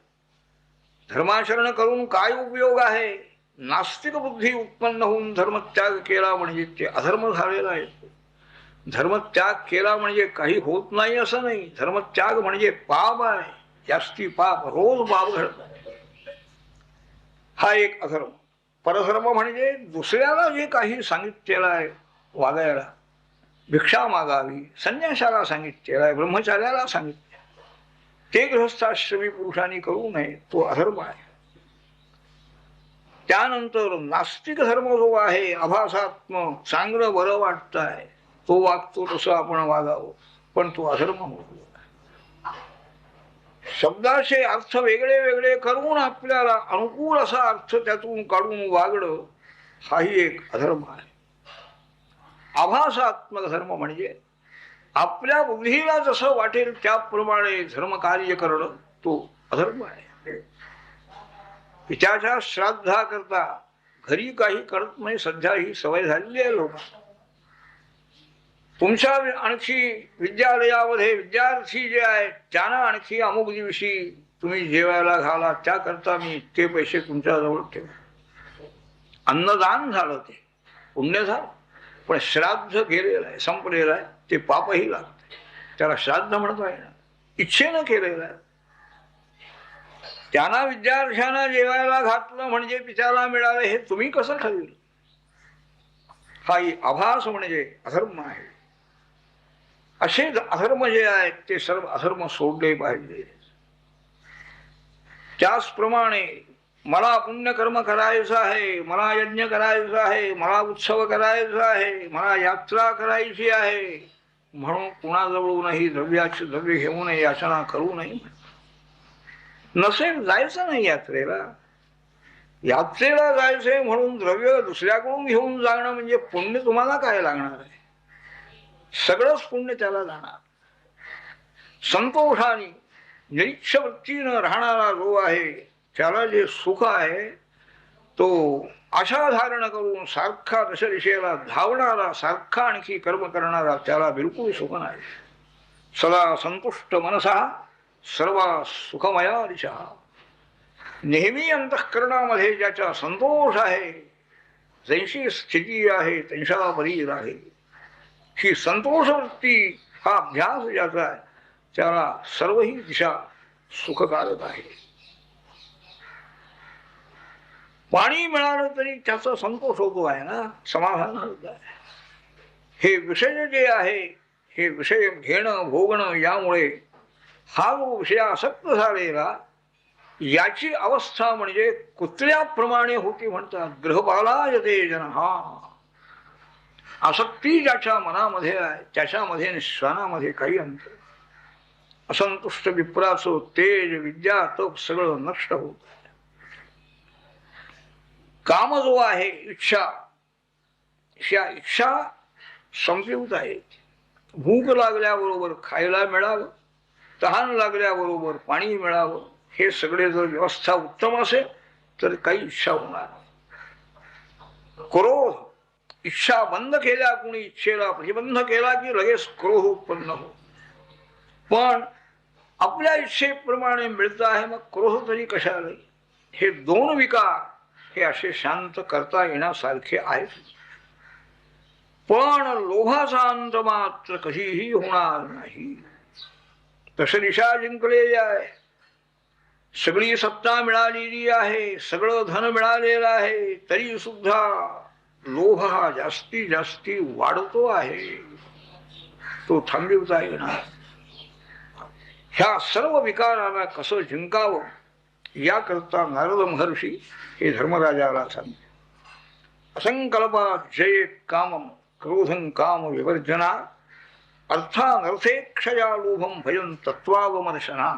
धर्माचरण करून काय उपयोग आहे. नास्तिक बुद्धी उत्पन्न होऊन धर्मत्याग केला म्हणजे ते अधर्म झालेला आहे. धर्मत्याग केला म्हणजे काही होत नाही असं नाही. धर्मत्याग म्हणजे पाप आहे. जास्ती पाप, रोज पाप घडत आहे. हा एक अधर्म. परधर्म म्हणजे दुसऱ्याला जे काही सांगितलेलं आहे वागायला, भिक्षा मागावी, संन्यासाला सांगितलेलं आहे, ब्रह्मचार्याला सांगितले ते गृहस्थाश्रमी पुरुषांनी करू नये, तो अधर्म आहे. त्यानंतर नास्तिक धर्म जो आहे, आभासात्म, चांगलं बरं वाटत आहे, तो वागतो तसं आपण वागावं, पण तो अधर्म होतो. शब्दाचे अर्थ वेगळे वेगळे करून आपल्याला अनुकूल असा अर्थ त्यातून काढून वागणं हाही एक अधर्म आहे. आभासात्मक धर्म म्हणजे आपल्या बुद्धीला जसं वाटेल त्याप्रमाणे धर्म कार्य करणं, तो अधर्म आहे. पित्याच्या श्राद्धा करता घरी काही करत नाही. सध्या ही सवय झालेली आहे लोकांना. तुमच्या आणखी विद्यालयामध्ये विद्यार्थी जे आहेत त्यांना आणखी अमुक दिवशी तुम्ही जेवायला घाला, त्याकरता मी इतके पैसे तुमच्याजवळ ठेव. अन्नदान झालं, ते पुण्य झालं. पण श्राद्ध केलेलं आहे, संपलेलं आहे, ते पापही लागते. त्याला श्राद्ध म्हणता येणार. इच्छेनं केलेलं आहे. त्यांना विद्यार्थ्यांना जेवायला घातलं म्हणजे पित्याला मिळालं हे तुम्ही कसं ठरविलं. हाही आभास म्हणजे अधर्म आहे. असे अधर्म जे आहेत ते सर्व अधर्म सोडले पाहिजे. त्याचप्रमाणे मला पुण्यकर्म करायचं आहे, मला यज्ञ करायचा आहे, मला उत्सव करायचा आहे, मला यात्रा करायची आहे म्हणून कुणाजवळूनही द्रव्याची द्रव्य घेऊ नये, याचना करू नये. नसेल जायचं नाही यात्रेला. यात्रेला जायचंय म्हणून द्रव्य दुसऱ्याकडून घेऊन जाणं म्हणजे पुण्य तुम्हाला काय लागणार आहे. सगळंच पुण्य त्याला जाणार. संतोषाने निरीक्ष वृत्तीनं राहणारा जो आहे त्याला जे सुख आहे तो आशा धारण करून सारखा दशदिशेला धावणारा, सारखा आणखी कर्म करणारा त्याला बिलकुल सुख नाही. सदा संतुष्ट मनसा सर्व सुखमया दिशा. नेहमी अंतःकरणामध्ये ज्याचा संतोष आहे, जैशी स्थिती आहे त्यांच्या बरी राहे. ही संतोष वृत्ती हा अभ्यास ज्याचा आहे त्याला सर्वही दिशा सुखकारक आहे. पाणी मिळालं तरी त्याचा संतोष होतो आहे ना, समाधान होत आहे. हे विषय जे आहे, हे विषय घेणं भोगणं, यामुळे हा जो विषय आसक्त झालेला याची अवस्था म्हणजे कुत्र्याप्रमाणे होती म्हणतात. गृहपालायते जन. हा आसक्ती ज्याच्या मनामध्ये आहे त्याच्यामध्ये आणि श्वानामध्ये काही अंतर. असंतुष्ट विप्राचं तेज, विद्या, तप सगळं नष्ट होत. काम जो आहे, इच्छा, ह्या इच्छा संपवित आहेत. भूक लागल्याबरोबर खायला मिळावं, तहान लागल्याबरोबर पाणी मिळावं, हे सगळे जर व्यवस्था उत्तम असेल तर काही इच्छा होणार. क्रोध, इच्छा बंद केल्या, कुणी इच्छेला प्रतिबंध केला की लगेच क्रोध उत्पन्न हो. पण आपल्या इच्छेप्रमाणे मिळत आहे, मग क्रोध तरी कशाला? हे दोन विकार हे असे शांत करता येण्यासारखे आहेत, पण लोभाचा अंत मात्र कधीही होणार नाही. तसं दिशा जिंकलेली आहे, सगळी सत्ता मिळालेली आहे, सगळं धन मिळालेलं आहे, तरी सुद्धा लोभ हा जास्ती जास्ती वाढतो आहे, तो थांबवता येणार. ह्या सर्व विकाराला कसं जिंकावं याकरता नारद महर्षी हे धर्मराजाला सांगते. असंकल्पा जये कामम क्रोधं काम विवर्जना अर्थानर्थे क्षया लोभम भयं तत्वावमर्शना.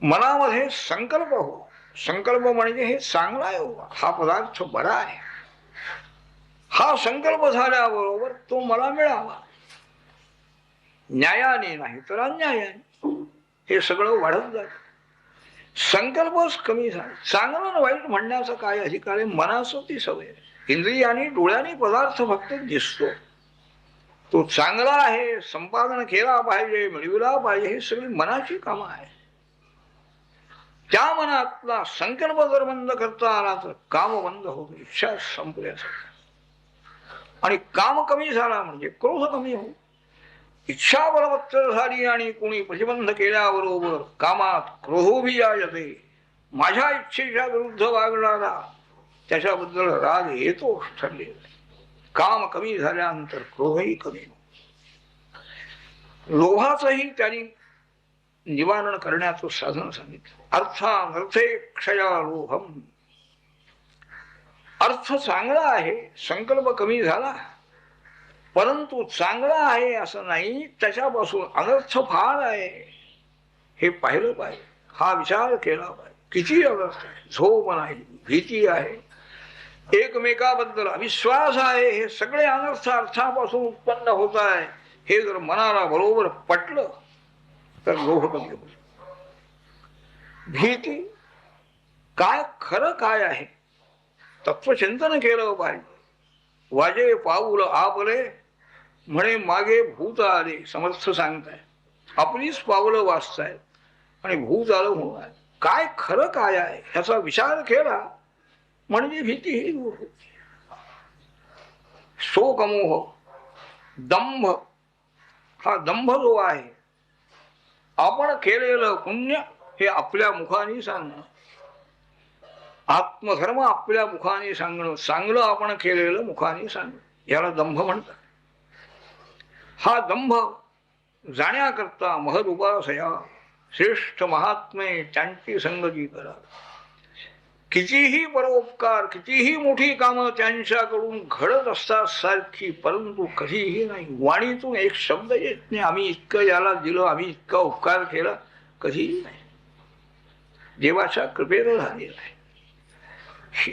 मनामध्ये संकल्प हो, संकल्प म्हणजे हे चांगला आहे, हा पदार्थ बरा आहे, हा संकल्प झाल्याबरोबर तो मला मिळावा, न्यायाने नाही तर अन्यायाने हे सगळं वाढत जात. संकल्पच कमी झाला, चांगलं वाईट म्हणण्याचं काय अधिकार आहे? मनाचं ती सवय. इंद्रियाने डोळ्याने पदार्थ फक्त दिसतो, तो चांगला आहे, संपादन केला पाहिजे, मिळविला पाहिजे, हे सगळी मनाची कामं आहे. त्या मनातला संकल्प जर बंद करता आला तर काम बंद होतो, इच्छा संपल्यासारखं. आणि काम कमी झाला म्हणजे क्रोध कमी होतो. इच्छा बलवत्तर झाली आणि कोणी प्रतिबंध केल्याबरोबर कामात क्रोधोभिया येते. माझ्या इच्छेच्या विरुद्ध वागणारा त्याच्याबद्दल राग येतोच ठरलेला. काम कमी झाल्यानंतर क्रोधही कमी होतो. लोभाचंही त्यांनी निवारण करण्याचं साधन सांगितलं. अर्थानर्थे क्षया लोभम. अर्थ चांगला आहे, संकल्प कमी झाला, परंतु चांगला आहे असं नाही, त्याच्यापासून अनर्थ फार आहे हे पाहिलं पाहिजे, हा विचार केला पाहिजे. किती अनर्थ आहे, झोप नाही, भीती आहे, एकमेकाबद्दल अविश्वास आहे, हे सगळे अनर्थ अर्थापासून उत्पन्न होत आहे. हे जर मनाला बरोबर पटलं तर लोभ कमी होतो. भीती काय, खरं काय आहे, तत्वचिंतन केलं पाहिजे. वाजे पाऊल आपले म्हणे मागे भूत आले, समर्थ सांगताय. आपलीच पावलं वाचतायत आणि भूत आलं होणार. काय खरं काय आहे ह्याचा विचार केला म्हणजे भीती ही दूर होती. शोकमोह, दंभ, हा दंभ जो आहे, आपण केलेलं पुण्य हे आपल्या मुखाने सांगणं, आत्मधर्म आपल्या मुखाने सांगणं, चांगलं आपण केलेलं मुखाने सांगणं, याला दंभ म्हणतात. हा दंभ जाण्याकरता महद उपासया, श्रेष्ठ महात्मे त्यांची संगती करा. कितीही परोपकार, कितीही मोठी कामं त्यांच्याकडून घडत असतात सारखी, परंतु कधीही नाही वाणीतून एक शब्द येत नाही आम्ही इतकं याला दिलं, आम्ही इतका उपकार केला, कधीही नाही. देवाच्या कृपेनं झालेला आहे.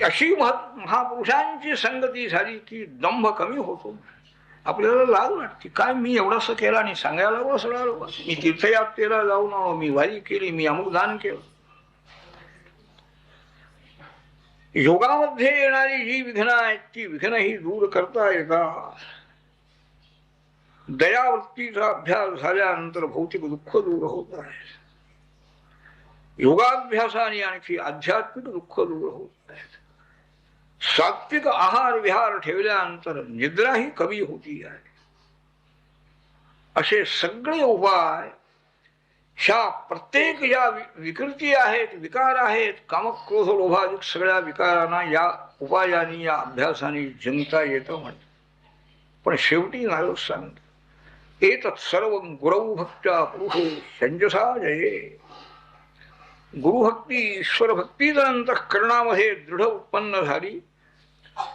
अशी महापुरुषांची संगती झाली की दंभ कमी होतो. आपल्याला लाज वाटते, काय मी एवढंसं केलं आणि सांगायला बसणार, मी तीर्थयात्रेला जाऊन आलो, मी वारी केली, मी अमुक दान केलं. योगामध्ये येणारी जी विघ्न आहेत ती विघ्न ही दूर करता येतात. दयावृत्तीचा अभ्यास झाल्यानंतर भौतिक दुःख दूर होत आहे. योगाभ्यासाने आणखी आध्यात्मिक दुःख दूर होत आहेत. सात्विक आहार विहार ठेवल्यानंतर निद्राही कमी होती आहे. असे सगळे उपाय ह्या प्रत्येक या विकृती आहेत, विकार आहेत, कामक्रोध लोभादिक सगळ्या विकारांना या उपायाने, या अभ्यासाने जिंकता येतं म्हणत. पण शेवटी नारद सांगत एतत् सर्व गुरौ भक्त्या पुरुषो संजसा जये. गुरुभक्ती, ईश्वर भक्ती जर अंतःकरणामध्ये दृढ उत्पन्न झाली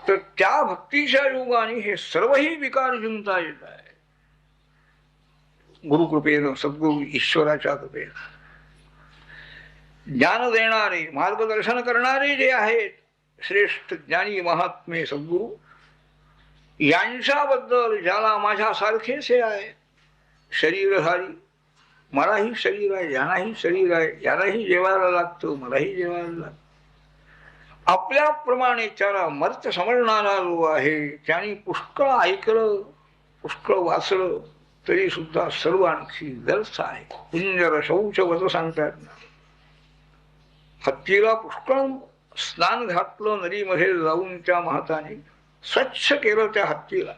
तर त्या भक्तीच्या योगाने हे सर्वही विकार जिंकता येत आहे. गुरुकृपेनं, सद्गुरु ईश्वराच्या कृपेनं. ज्ञान देणारे, मार्गदर्शन करणारे जे आहेत श्रेष्ठ ज्ञानी महात्मे सद्गुरु, यांच्याबद्दल ज्याला माझ्यासारखेच हे आहे, शरीरधारी, मलाही शरीर आहे, यांनाही शरीर आहे, यालाही जेवायला लागतं, मलाही जेवायला लागतं, आपल्याप्रमाणे त्याला मर्त्य समजणारा जो आहे, त्याने पुष्कळ ऐकलं, पुष्कळ वाचलं, तरी सुद्धा सर्व आणखी व्यर्थ आहे. कुंजर शौच वत सांगतात ना. हत्तीला पुष्कळ स्नान घातलं नदीमध्ये जाऊन त्या महाताने, स्वच्छ केलं त्या हत्तीला,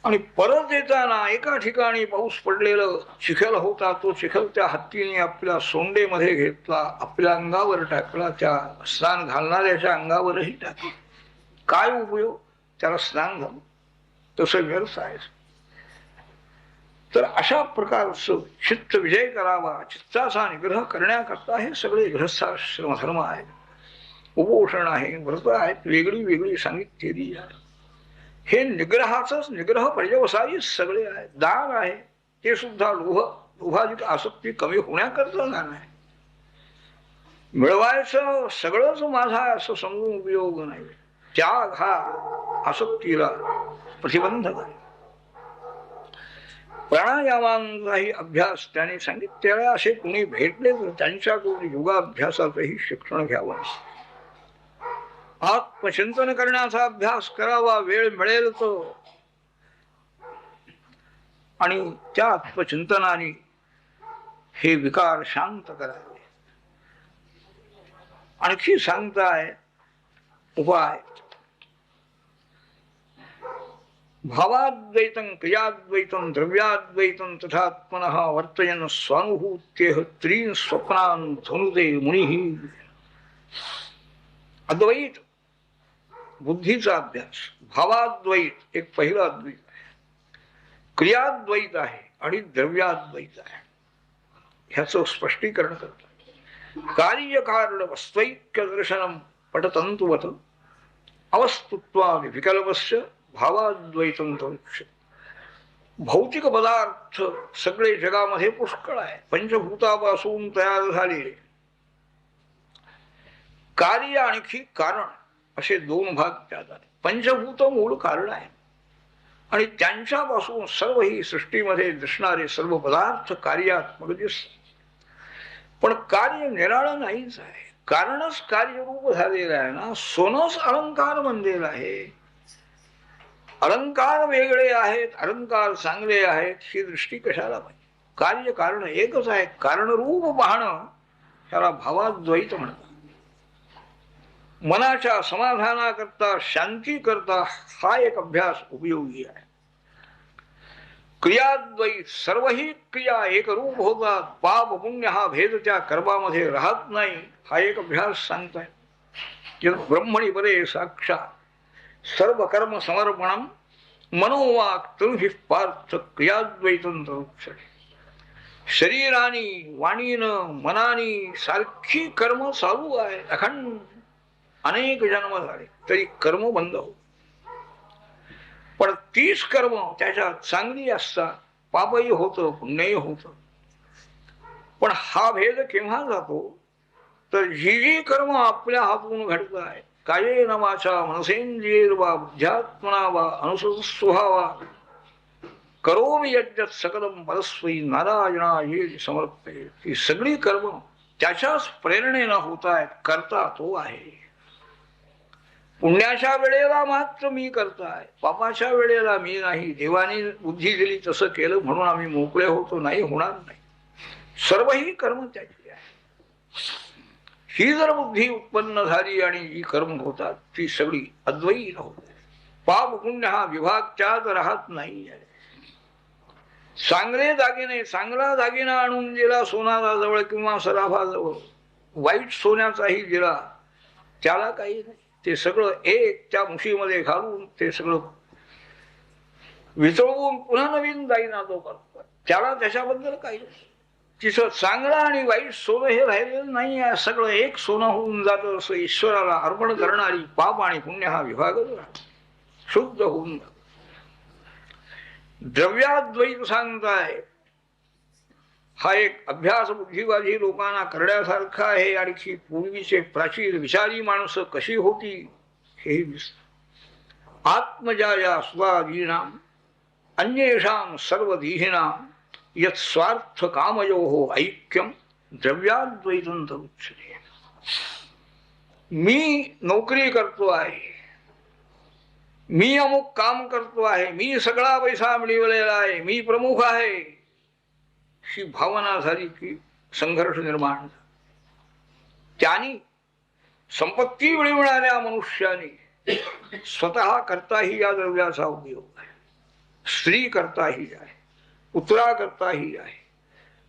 आणि परत येताना एका ठिकाणी पाऊस पडलेलं चिखल होता, तो चिखल त्या हत्तीने आपल्या सोंडेमध्ये घेतला, आपल्या अंगावर टाकला, त्या स्नान घालणाऱ्याच्या अंगावरही टाकला. काय उपयोग? त्याला स्नान झालं. तसं व्यर्थ आहे. तर अशा प्रकारचं चित्त विजय करावा, चित्ताचा निग्रह करण्याकरता हे सगळे गृहस्थाश्रम धर्म आहे. उपोषण आहे, व्रत आहेत, वेगळी वेगळी सांगितलेली आहे. हे निग्रहाच निग्रह पर्यवसायी सगळे आहे. दान आहे ते सुद्धा लोभाची आसक्ती कमी होण्याकरता दान आहे. मिळवायचं सगळंच माझा असं समजून उपयोग नाही. त्याग हा आसक्तीला प्रतिबंधक आहे. प्राणायामांचाही अभ्यास त्याने सांगितलेला. असे कुणी भेटले तर त्यांच्याकडून योगाभ्यासाचंही शिक्षण घ्यावं. आत्मचिंतन करण्याचा अभ्यास करावा वेळ मिळेल तो, आणि त्या आत्मचिंतनाने हे विकार शांत करावे. आणखी सांगताय उपाय. भावाद्वैतं क्रियाद्वैतं द्रव्याद्वैतं तथात्मनः वर्तयन् स्वानुभूत्येह त्रीन् स्वप्नान् धनुते मुनिः. अद्वैत बुद्धीचा अभ्यास. भावाद्वैत एक पहिला अद्वैत आहे, क्रियाद्वैत आहे आणि द्रव्याद्वैत आहे. ह्याचं स्पष्टीकरण करतात. कार्यकारण वस्त्वैक्य दर्शनम पटतंतुवत अवस्तुत्वा विकल्पस्य भावाद्वैतं तरुक्ष. भौतिक पदार्थ सगळे जगामध्ये पुष्कळ आहे, पंचभूतापासून तयार झालेले. कार्य आणखी कारण असे दोन भाग त्यात आहेत. पंचभूत मूळ कारण आहे आणि त्यांच्यापासून सर्व ही सृष्टीमध्ये दिसणारे सर्व पदार्थ कार्यात्मक दिसतात. पण कार्य निराळं नाहीच आहे. कारणच कार्यरूप झालेलं आहे ना. सोनच अलंकार बनलेला आहे. अलंकार वेगळे आहेत, अलंकार चांगले आहेत, ही दृष्टी कशाला पाहिजे? कार्य कारण एकच आहे. कारणरूप पाहणं त्याला भावाद्वैत म्हणतात. मनाच्या समाधानाकरता, शांती करता हा एक अभ्यास उपयोगी आहे. क्रियाद्वैत, सर्वही क्रिया एकरूप होतात. पाप पुण्य हा भेद त्या कर्मामध्ये राहत नाही, हा एक अभ्यास सांगताय. ब्रह्मणी परे साक्षात सर्व कर्म समर्पणम मनोवाक तरुहि पार्थ क्रियाद्वैतं तरुक्षणे. शरीरानी वाणीनं मनानी सारखी कर्म चालू आहे. अखंड अनेक जन्म झाले तरी कर्म बंद हो. पण तीच कर्म त्याच्यात चांगली असतात. पापही होतं, पुण्यही होतं. पण हा भेद केव्हा जातो? तर जी कर्म आपल्या हातून घडत आहे, कायेन वाचा मनसेंद्रियैर्वा बुद्ध्यात्मना वा अनुसृतस्वभावा करोमि यज्ञत् सकलं परस्मै नारायणायै समर्पये. ही सगळी कर्म त्याच्याच प्रेरणेनं होत आहेत. करता तो आहे. पुण्याच्या वेळेला मात्र मी करताय, पापाच्या वेळेला मी नाही. देवाने बुद्धी दिली तसं केलं म्हणून आम्ही मोकळे होतो, नाही, होणार नाही. सर्व ही कर्म त्याची आहे. ही जर बुद्धी उत्पन्न झाली आणि जी कर्म होतात ती सगळी अद्वैत होते. पाप पुण्य हा विभाग त्यात राहत नाही आहे. चांगले दागिने, चांगला दागिना आणून दिला सोनाला जवळ किंवा सराफाजवळ, वाईट सोन्याचाही दिला, त्याला काही नाही. ते सगळं एक त्या मुशीमध्ये घालून ते सगळं वितळवून पुन्हा नवीन दागिना तो करतो. त्याला त्याच्याबद्दल काही नाही. तिथं चांगलं आणि वाईट सोनं हे राहिलेलं नाही आहे. सगळं एक सोनं होऊन जातं. असं ईश्वराला अर्पण करणारी पाप आणि पुण्य हा विभागच राहतो, शुद्ध होऊन जातो. द्रव्याद्वैत सांगताय. हा एक अभ्यास बुद्धिवादी लोकांना करण्यासारखा आहे. आणखी पूर्वीचे प्राचीन विचारी माणसं कशी होती हेही दिसत. आत्मजाया स्वादीनाम अन्येषां सर्वदेहिनां यत् स्वार्थ कामयोः ऐक्यम द्रव्याद्वैतं तरुच्यते. मी नोकरी करतो आहे, मी अमुक काम करतो आहे, मी सगळा पैसा मिळवलेला आहे, मी प्रमुख आहे, ही भावना झाली की संघर्ष निर्माण झाला. त्याने संपत्ती मिळवणाऱ्या मनुष्याने स्वतः करताही या द्रव्याचा उपयोग आहे, स्त्री करताही आहे, पुत्रा करताही आहे,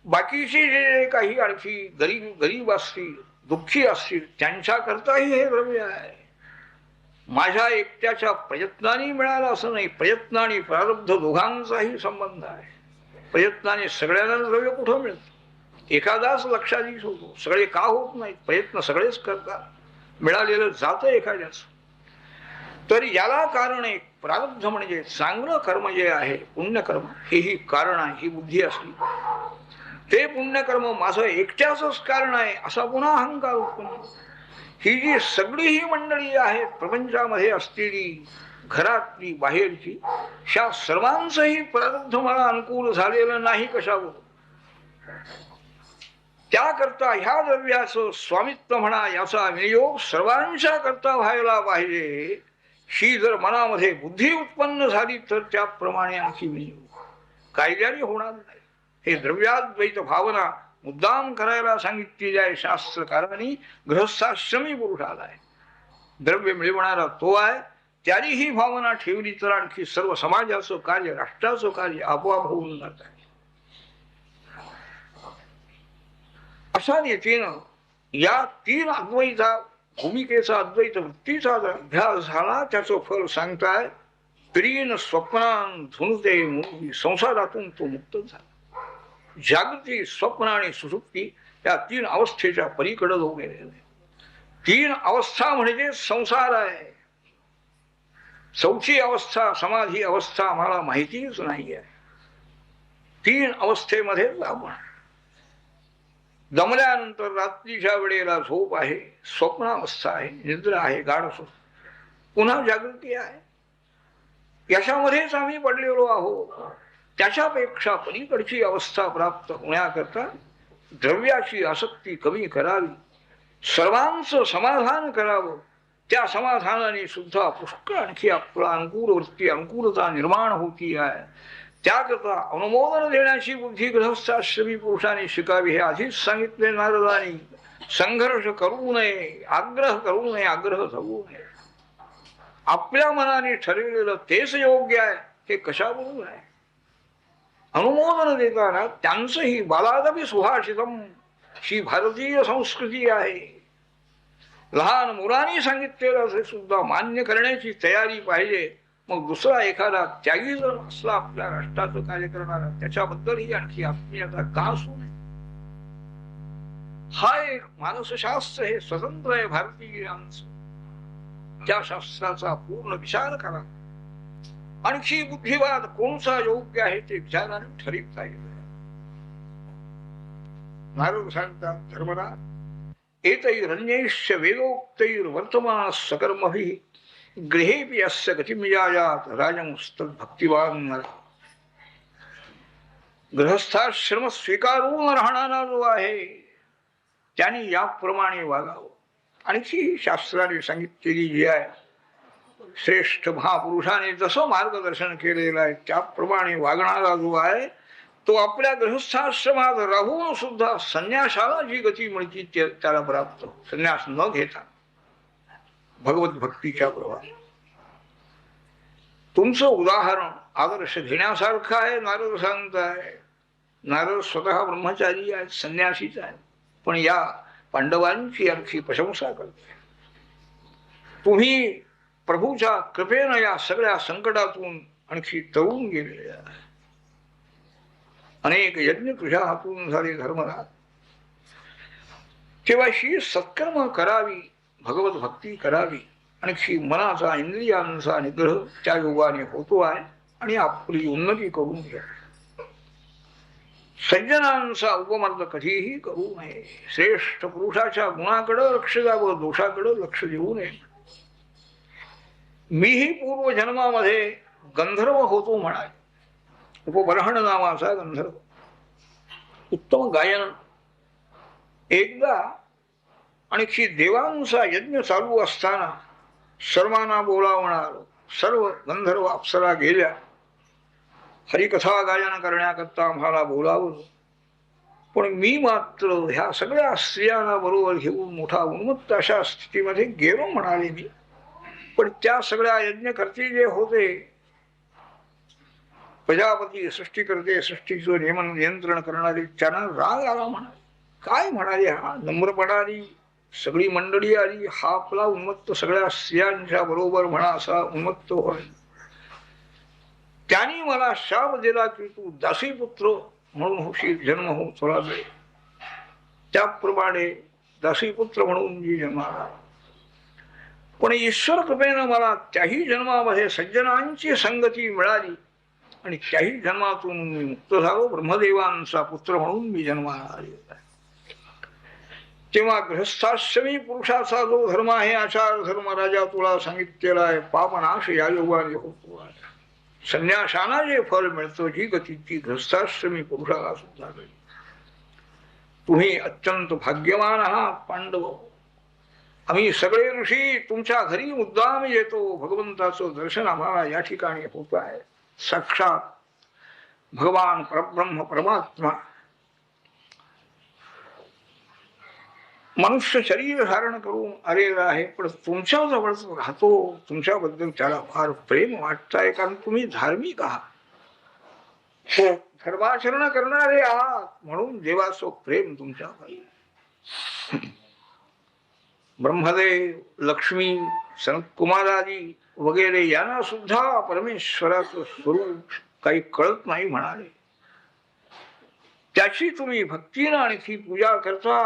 बाकीचे जे काही आणखी गरीब असतील, दुःखी असतील, त्यांच्या करताही हे द्रव्य आहे. माझ्या एकट्याच्या प्रयत्नाने मिळालं असं नाही, प्रयत्न आणि प्रारब्ध दोघांचाही संबंध आहे. प्रयत्नाने सगळ्यांना द्रव्य कुठं मिळतं? एखादाच लक्षाधीश होतो, सगळे का होत नाहीत? प्रयत्न सगळेच करतात, मिळालेलं जातं एखाद्याच. तर याला कारण एक प्रारब्ध म्हणजे चांगलं कर्म जे आहे, पुण्यकर्म, हेही कारण आहे. ही बुद्धी असली ते पुण्यकर्म माझं एकट्याच कारण आहे असा पुन्हा अहंकार उत्पन्न. ही जी सगळी ही मंडळी आहेत प्रपंचामध्ये असलेली, घरातली बाहेरची, ह्या सर्वांचंही प्रारब्ध मला अनुकूल झालेलं नाही. कशावर? त्याकरता ह्या द्रव्याचं स्वामित्व म्हणा, याचा विनियोग सर्वांच्या करता व्हायला पाहिजे. ही जर मनामध्ये बुद्धी उत्पन्न झाली तर त्याप्रमाणे आणखी विनियोग कायद्याने होणार नाही. हे द्रव्याद्वैत भावना मुद्दाम करायला सांगितलेली आहे शास्त्रकारांनी. गृहस्थाश्रमी पुरुषाला आहे, द्रव्य मिळवणारा तो आहे. त्याने ही भावना ठेवली तर आणखी सर्व समाजाचं कार्य, राष्ट्राचं कार्य आपोआप होऊन जात आहे. अशा रीतीनं या तीन अद्वैता भूमिकेचा, अद्वैत वृत्तीचा अभ्यास झाला. त्याचं फल सांगताय, त्रीन स्वप्नान धुनुते मुक्ती, संसारातून तो मुक्त झाला. जागृती, स्वप्न आणि सुषुप्ती या तीन अवस्थेच्या पलीकडे जाऊ गेलेले. तीन अवस्था म्हणजे संसार आहे. चौथी अवस्था समाधी अवस्था आम्हाला माहितीच नाही आहे. तीन अवस्थेमध्ये आपण दमल्यानंतर रात्रीच्या वेळेला झोप आहे, स्वप्नावस्था आहे, निद्रा आहे, गाढ स्वप्न, पुन्हा जागृती आहे. याच्यामध्येच आम्ही पडलेलो आहोत. त्याच्यापेक्षा पलीकडची अवस्था प्राप्त होण्याकरता द्रव्याची आसक्ती कमी करावी, सर्वांचं समाधान करावं. त्या समाधानाने सुद्धा पुष्कळ आणखी आपला अनुकूल वृत्ती, अनुकूलता निर्माण होती आहे. त्याकरता अनुमोदन देण्याची बुद्धी गृहस्थाश्रमी पुरुषाने शिकावी. हे आधीच सांगितले नारदांनी. संघर्ष करू नये, आग्रह करू नये, आग्रह धरू नये. आपल्या मनाने ठरवलेलं तेच योग्य आहे हे कशावरून आहे? अनुमोदन देताना त्यांचंही बालादपि सुभाषितम, ही भारतीय संस्कृती आहे. लहान मुलांनी सांगितलेलं असे सुद्धा मान्य करण्याची तयारी पाहिजे. मग दुसरा एखादा त्यागी जर असला आपल्या राष्ट्राचं कार्य करणारा, त्याच्याबद्दलही आणखी आत्मीयता का असू नये? हा एक मानसशास्त्र हे स्वतंत्र आहे भारतीयांचं. त्या शास्त्राचा पूर्ण विचार करा. आणखी बुद्धिवाद कोणचा योग्य आहे ते विचाराने ठरवता येईल. नारद सांगतात, धर्मराज एतैरन्यैश्च वेदोक्तैर वर्तमान सकर्मभिः गृहेपि अस्य गतिमियायात राजंस्तद भक्तिवान नर. गृहस्थाश्रम स्वीकारून राहणारा जो आहे त्याने याप्रमाणे वागावं. आणखी शास्त्राने सांगितलेली जी आहे, श्रेष्ठ महापुरुषाने जसं मार्गदर्शन केलेलं आहे त्याप्रमाणे वागणारा जो आहे तो आपल्या गृहस्थाश्रमात राहून सुद्धा संन्यासाला जी गती मिळते त्याला प्राप्त, संन्यास न घेता भगवत भक्तीच्या प्रवास. तुमचं उदाहरण आदर्श घेण्यासारखं आहे. नारद सांगताय, नारद स्वतः ब्रह्मचारी आहेत, संन्यासीच आहेत, पण या पांडवांची आणखी प्रशंसा करते. तुम्ही प्रभूच्या कृपेनं या सगळ्या संकटातून आणखी तळून गेलेले आहे. अनेक यज्ञ तुझ्या हातून झाले धर्मराज. तेव्हा ही सत्कर्म करावी, भगवत भक्ती करावी. आणखी मनाचा इंद्रियांचा निग्रह त्या योगाने होतो आहे आणि आपली उन्नती करून घ्या. सज्जनांचा उपमर्द कधीही करू नये. श्रेष्ठ पुरुषाच्या गुणाकडे लक्ष द्यावं, दोषाकडे लक्ष देऊ नये. मीही पूर्व जन्मामध्ये गंधर्व होतो म्हणाय. उपबर्हण नावाचा गंधर्व, उत्तम गायन. एकदा आणखी देवांचा यज्ञ चालू असताना सर्वांना बोलावणार, सर्व गंधर्व अप्सरा गेल्या हरिकथा गायन करण्याकरता आम्हाला बोलावलं, पण मी मात्र ह्या सगळ्या स्त्रियांना बरोबर घेऊन मोठा उन्मत्त अशा स्थितीमध्ये गेलो म्हणाले मी. पण त्या सगळ्या यज्ञकर्ते जे होते, प्रजापती सृष्टीकर्ते, सृष्टीचं नियंत्रण करणारे, त्यांना राग आला म्हणाले. काय म्हणाले, हा नम्रपणाने सगळी मंडळी आली, हा आपला उन्मत्त सगळ्या स्त्रियांच्या बरोबर म्हणा असा उन्मत्त होय. त्यांनी मला शाप दिला की तू दासीपुत्र म्हणून होशील, जन्म हो थोडा वेळ. त्याप्रमाणे दासीपुत्र म्हणून मी जन्माला, पण ईश्वर कृपेनं मला त्याही जन्मामध्ये सज्जनांची संगती मिळाली आणि त्याही जन्मातून मी मुक्त झालो. ब्रह्मदेवांचा पुत्र म्हणून मी जन्माला आलेला आहे. तेव्हा गृहस्थाश्रमी पुरुषाचा जो धर्म आहे, आचार धर्म, राजा तुला सांगितलेला आहे, पापनाश या योगाने होतो आहे. संन्याशाना जे फल मिळतं, जी गतीची गृहस्थाश्रमी पुरुषाला सुद्धा मिळते. तुम्ही अत्यंत भाग्यवान आहात पांडव. आम्ही सगळे ऋषी तुमच्या घरी मुद्दाम येतो. भगवंताचं दर्शन आम्हाला या ठिकाणी होत आहे. साक्षात भगवान परब्रह्म परमात्मा मनुष्य शरीर धारण करून आलेला आहे, पण तुमच्या जवळच राहतो. तुमच्याबद्दल त्याला फार प्रेम वाटतंय, कारण तुम्ही धार्मिक आहात, धर्माचरण करणारे आहात, म्हणून देवाचं प्रेम तुमच्यावर. ब्रह्मदेव, लक्ष्मी, सनतकुमारादी वगैरे यांना सुद्धा परमेश्वराचं स्वरूप काही कळत नाही म्हणाले. त्याची तुम्ही भक्तीनं आणखी पूजा करता,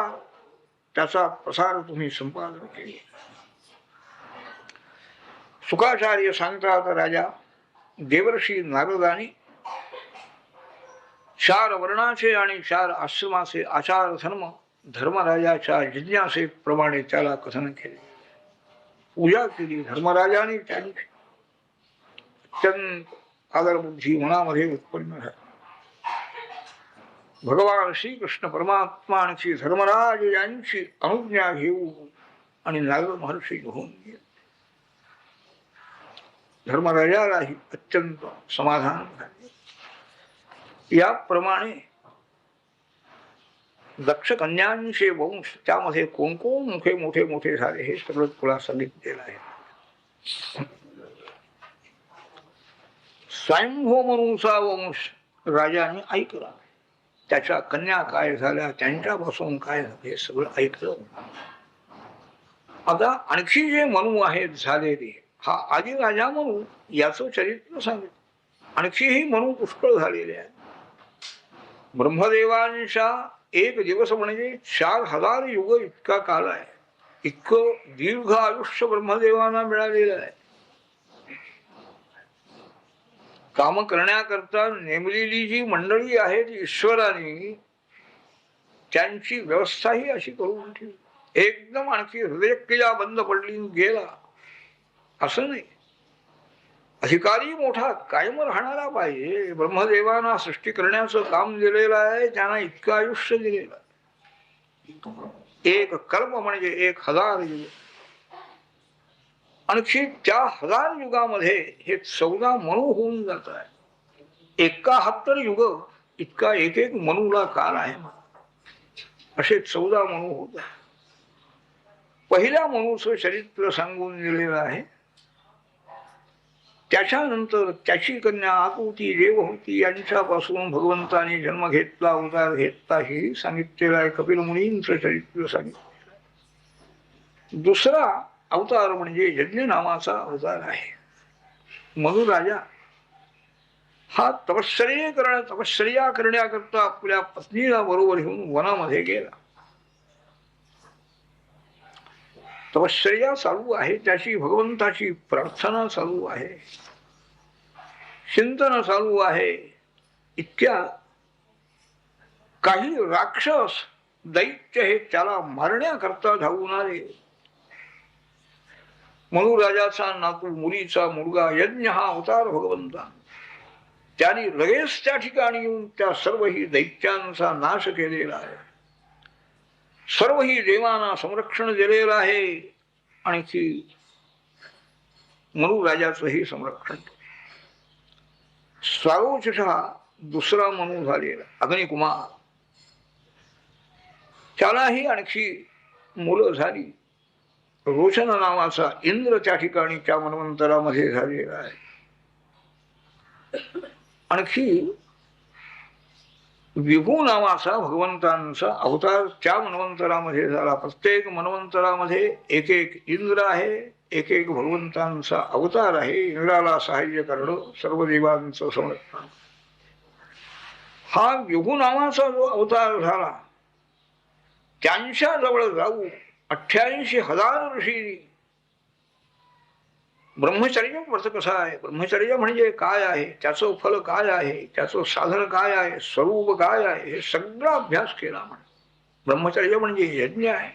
त्याचा प्रसार तुम्ही संपादन केले. शुकाचार्य सांगतात, राजा देवर्षी नारदाने 4 वर्णाचे आणि 4 आश्रमाचे आचार धर्म धर्मराजाच्या जिज्ञासेप्रमाणे त्याला कथन केले, पूजा केली. धर्मराजाने त्यांची अत्यंत आदरबुद्धी मनामध्ये उत्पन्न झाली. भगवान श्रीकृष्ण परमात्मा आणखी धर्मराज यांची अनुज्ञा घेऊन आणि नारद महर्षी घेऊन गेले. धर्मराजालाही अत्यंत समाधान झाले. याप्रमाणे दक्ष कन्यांचे वंश, त्यामध्ये कोण कोण मुखे मोठे मोठे झाले हे सगळं तुला सांगितलेलं आहे. स्वयंभू मनुचा वंश राजाने ऐकला, त्याच्या कन्या काय झाल्या, त्यांच्यापासून काय झाले हे सगळं ऐकलं. आता आणखी जे मनु आहेत झालेले, हा आधी राजा मनु याचं चरित्र सांगितलं. आणखीही मनु पुष्कळ झालेले आहेत. ब्रह्मदेवांच्या एक दिवस म्हणजे 4000 युग इतका काल आहे. इतकं दीर्घ आयुष्य ब्रह्मदेवांना मिळालेलं आहे. काम करण्याकरता नेमलेली जी मंडळी आहे ती ईश्वराने त्यांची व्यवस्थाही अशी करून ठेवली. एकदम आणखी हृदयक्रिया बंद पडली गेला असं नाही. अधिकारी मोठा कायम राहणारा पाहिजे. ब्रह्मदेवांना सृष्टी करण्याचं काम दिलेलं आहे, त्यांना इतकं आयुष्य दिलेलं आहे. एक कर्म म्हणजे 1000 युग. आणखी त्या 1000 युगामध्ये हे 14 मनु होऊन जात आहे. 71 युग इतका एक एक मनुला काल आहे. असे 14 मनु होत आहे. पहिल्या मनुचं चरित्र सांगून दिलेलं आहे. त्याच्यानंतर त्याची कन्या आकुती देवहूती यांच्यापासून भगवंताने जन्म घेतला, अवतार घेतला हे सांगितलेलं आहे. कपिल मुनींचं चरित्र सांगितलेलं आहे. दुसरा अवतार म्हणजे यज्ञ नामाचा अवतार आहे. मनुराजा हा तपश्चर्या करण्याकरता आपल्या पत्नीला बरोबर घेऊन वनामध्ये गेला. तपश्चर्या चालू आहे, त्याची भगवंताची प्रार्थना चालू आहे, चिंतन चालू आहे. इतक्या काही राक्षस दैत्य हे त्याला मारण्याकरता धावून आले. मनुराजाचा नातू, मुलीचा मुलगा यज्ञ हा अवतार भगवंता, त्यांनी लगेच त्या ठिकाणी येऊन त्या सर्वही दैत्यांचा नाश केलेला आहे. सर्वही देवांना संरक्षण दिलेलं आहे. आणखी मनु राजाचंही संरक्षण केलं. स्वारोचषा दुसरा मनु झालेला अग्निकुमार, त्यालाही आणखी मुलं झाली. रोशन नावाचा इंद्र त्या ठिकाणी त्या मन्वंतरामध्ये झालेला आहे. आणखी विभू नावाचा भगवंतांचा अवतार त्या मन्वंतरामध्ये झाला. प्रत्येक मन्वंतरामध्ये एक एक इंद्र आहे, एक एक भगवंतांचा अवतार आहे. इंद्राला सहाय्य करणं, सर्व देवांचं संरक्षण. हा विभू नावाचा जो अवतार झाला त्यांच्या जवळ जाऊ 88,000 ऋषी ब्रह्मचर्य व्रत कसं आहे, ब्रह्मचर्य म्हणजे काय आहे, त्याचं फल काय आहे, त्याचं साधन काय आहे, स्वरूप काय आहे, हे सगळा अभ्यास केला. ब्रह्मचर्य म्हणजे यज्ञ आहे.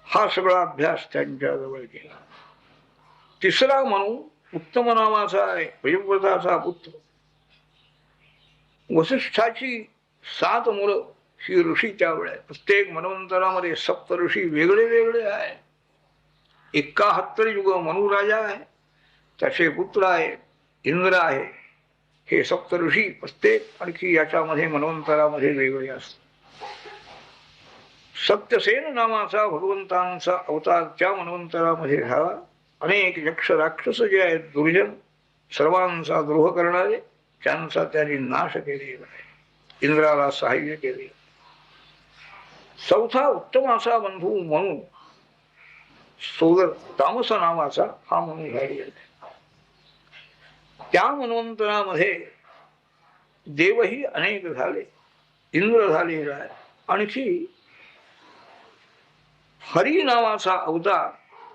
हा सगळा अभ्यास त्यांच्याजवळ केला. तिसरा म्हणून उत्तम नावाचा आहे, प्रियव्रताचा पुत्र. वसिष्ठाची 7 मुलं ही ऋषी त्यावेळेस. प्रत्येक मन्वंतरामध्ये 7 ऋषी वेगळे वेगळे आहे. 71 युग मनु राजा आहे, त्याचे पुत्र आहे इंद्र आहे. हे 7 ऋषी प्रत्येक आणखी याच्यामध्ये मन्वंतरामध्ये वेगळे असतात. सत्यसेन नावाचा भगवंतांचा अवतार त्या मन्वंतरामध्ये झाला. अनेक यक्ष राक्षस जे आहेत दुर्जन, सर्वांचा द्रोह करणारे, त्यांचा त्यांनी नाश केलेला आहे. इंद्राला सहाय्य केले. चौथा उत्तम असा बंधू मनु, सोदर तामस नावाचा हा मनु झालेला. त्या मन्वंतरामध्ये देवही अनेक झाले, इंद्र झालेला आहे. आणखी हरी नावाचा अवतार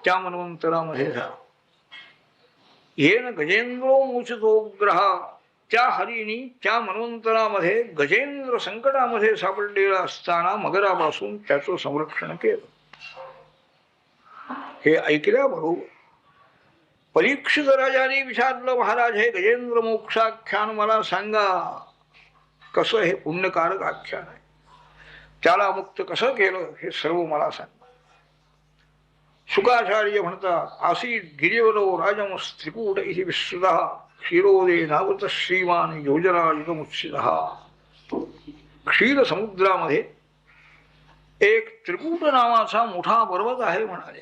त्या मन्वंतरामध्ये झाला. येन गजेंद्रो मुचतो ग्रह, त्या हरीनी त्या मन्वंतरामध्ये गजेंद्र संकटामध्ये सापडलेला असताना मगरापासून त्याचं संरक्षण केलं. हे ऐकल्याबरोबर परीक्षित राजाने विचारलं, महाराज हे गजेंद्र मोक्षाख्यान मला सांगा, कसं हे पुण्यकारक आख्यान आहे, त्याला मुक्त कसं केलं हे सर्व मला सांगा. शुकाचार्य म्हणतात, आसीत गिरिवरो राजमस त्रिकूट इति विश्रुतः क्षीरोदे नावृत श्रीमान योजनायुगमुत्सितः. क्षीर समुद्रामध्ये एक त्रिकूट नावाचा मोठा पर्वत आहे म्हणाले.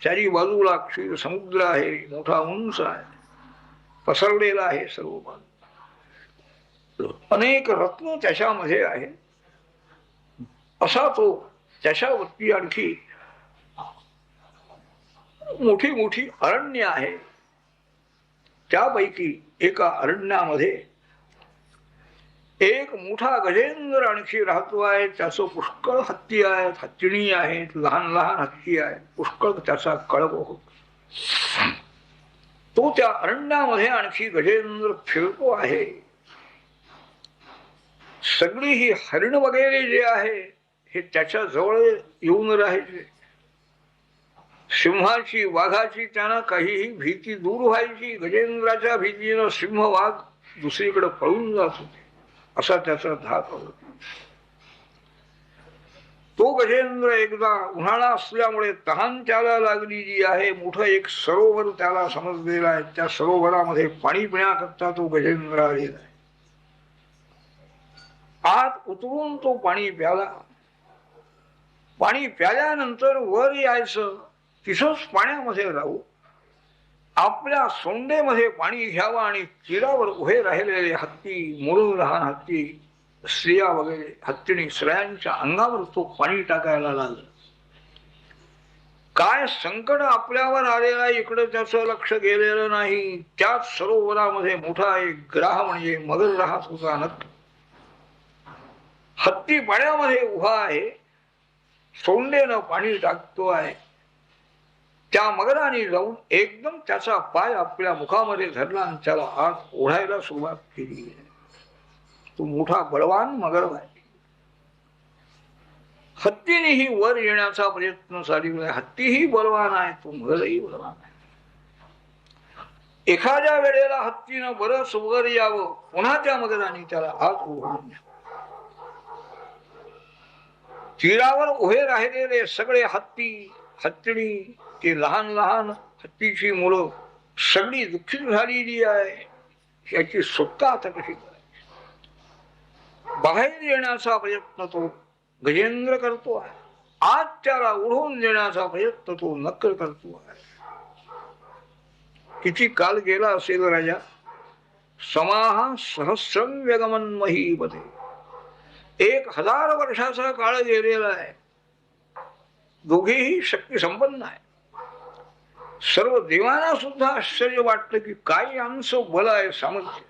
चारी बाजूला क्षीर समुद्र आहे, मोठा उंच आहे, पसरलेला आहे सर्व बाजू. अनेक रत्न त्याच्यामध्ये आहे. असा तो त्याच्यावरती आणखी मोठी मोठी अरण्य आहे. त्यापैकी एका अरण्यामध्ये एक मोठा गजेंद्र आणखी राहतो आहे. त्याचं पुष्कळ हत्ती आहेत, हत्तीणी आहेत, लहान लहान हत्ती आहेत, पुष्कळ त्याचा कळप होतो. तो त्या अरण्यामध्ये आणखी गजेंद्र फिरतो आहे. सगळी ही हरिण वगैरे जे आहे हे त्याच्या जवळ येऊन राहायचे. सिंहाची वाघाची त्यांना काहीही भीती दूर व्हायची. गजेंद्राच्या भीतीनं सिंह वाघ दुसरीकडे पळून जात होते, असा त्याचा धाक होता. तो गजेंद्र एकदा उन्हाळा असल्यामुळे तहान त्याला लागली जी आहे, मोठं एक सरोवर त्याला समजलेलं आहे. त्या सरोवरामध्ये पाणी पिण्याकरता तो गजेंद्र आलेला आहे. आत उतरून तो पाणी प्याला. पाणी प्याल्यानंतर वर यायचं, तिथंच पाण्यामध्ये राहू, आपल्या सोंडेमध्ये पाणी घ्यावं आणि तीरावर उभे राहिलेले हत्ती, मुलं लहान हत्ती, स्त्रिया वगैरे हत्तीणी स्त्रियांच्या अंगावर तो पाणी टाकायला लागला. काय संकट आपल्यावर आलेला इकडे त्याचं लक्ष गेलेलं नाही. त्याच सरोवरामध्ये मोठा एक ग्राह म्हणजे मगर राहत होता. हत्ती पाण्यामध्ये उभा आहे, सोंडेनं पाणी टाकतो आहे. त्या मगराने जाऊन एकदम त्याचा पाय आपल्या मुखामध्ये धरला आणि त्याला आत ओढायला सुरुवात केली. तो मोठा बलवान मगर आहे. हत्तीनेही वर येण्याचा प्रयत्न चालू आहे. हत्तीही बलवान आहे, तो मगरही बलवान आहे. एखाद्या वेळेला हत्तीनं बरंच वर यावं, पुन्हा त्या मगराने त्याला आत ओढून तीरावर उभे राहिलेले सगळे हत्ती, हत्तीणी, ते लहान लहान हत्तीची मुलं सगळी दुःखित झालेली आहे, याची सुटका आता कशी करायची? बाहेर येण्याचा प्रयत्न तो गजेंद्र करतो आहे. आज त्याला उडवून देण्याचा प्रयत्न तो नक्कल करतो आहे. किती काल गेला असेल राजा? समाहा सहस्रम व्यगमन महीपते. 1000 वर्षाचा काळ गेलेला आहे. दोघेही शक्ती संपन्न आहे. सर्व देवांना सुद्धा आश्चर्य वाटतं की काय आमचं बल आहे, सामर्थ्य.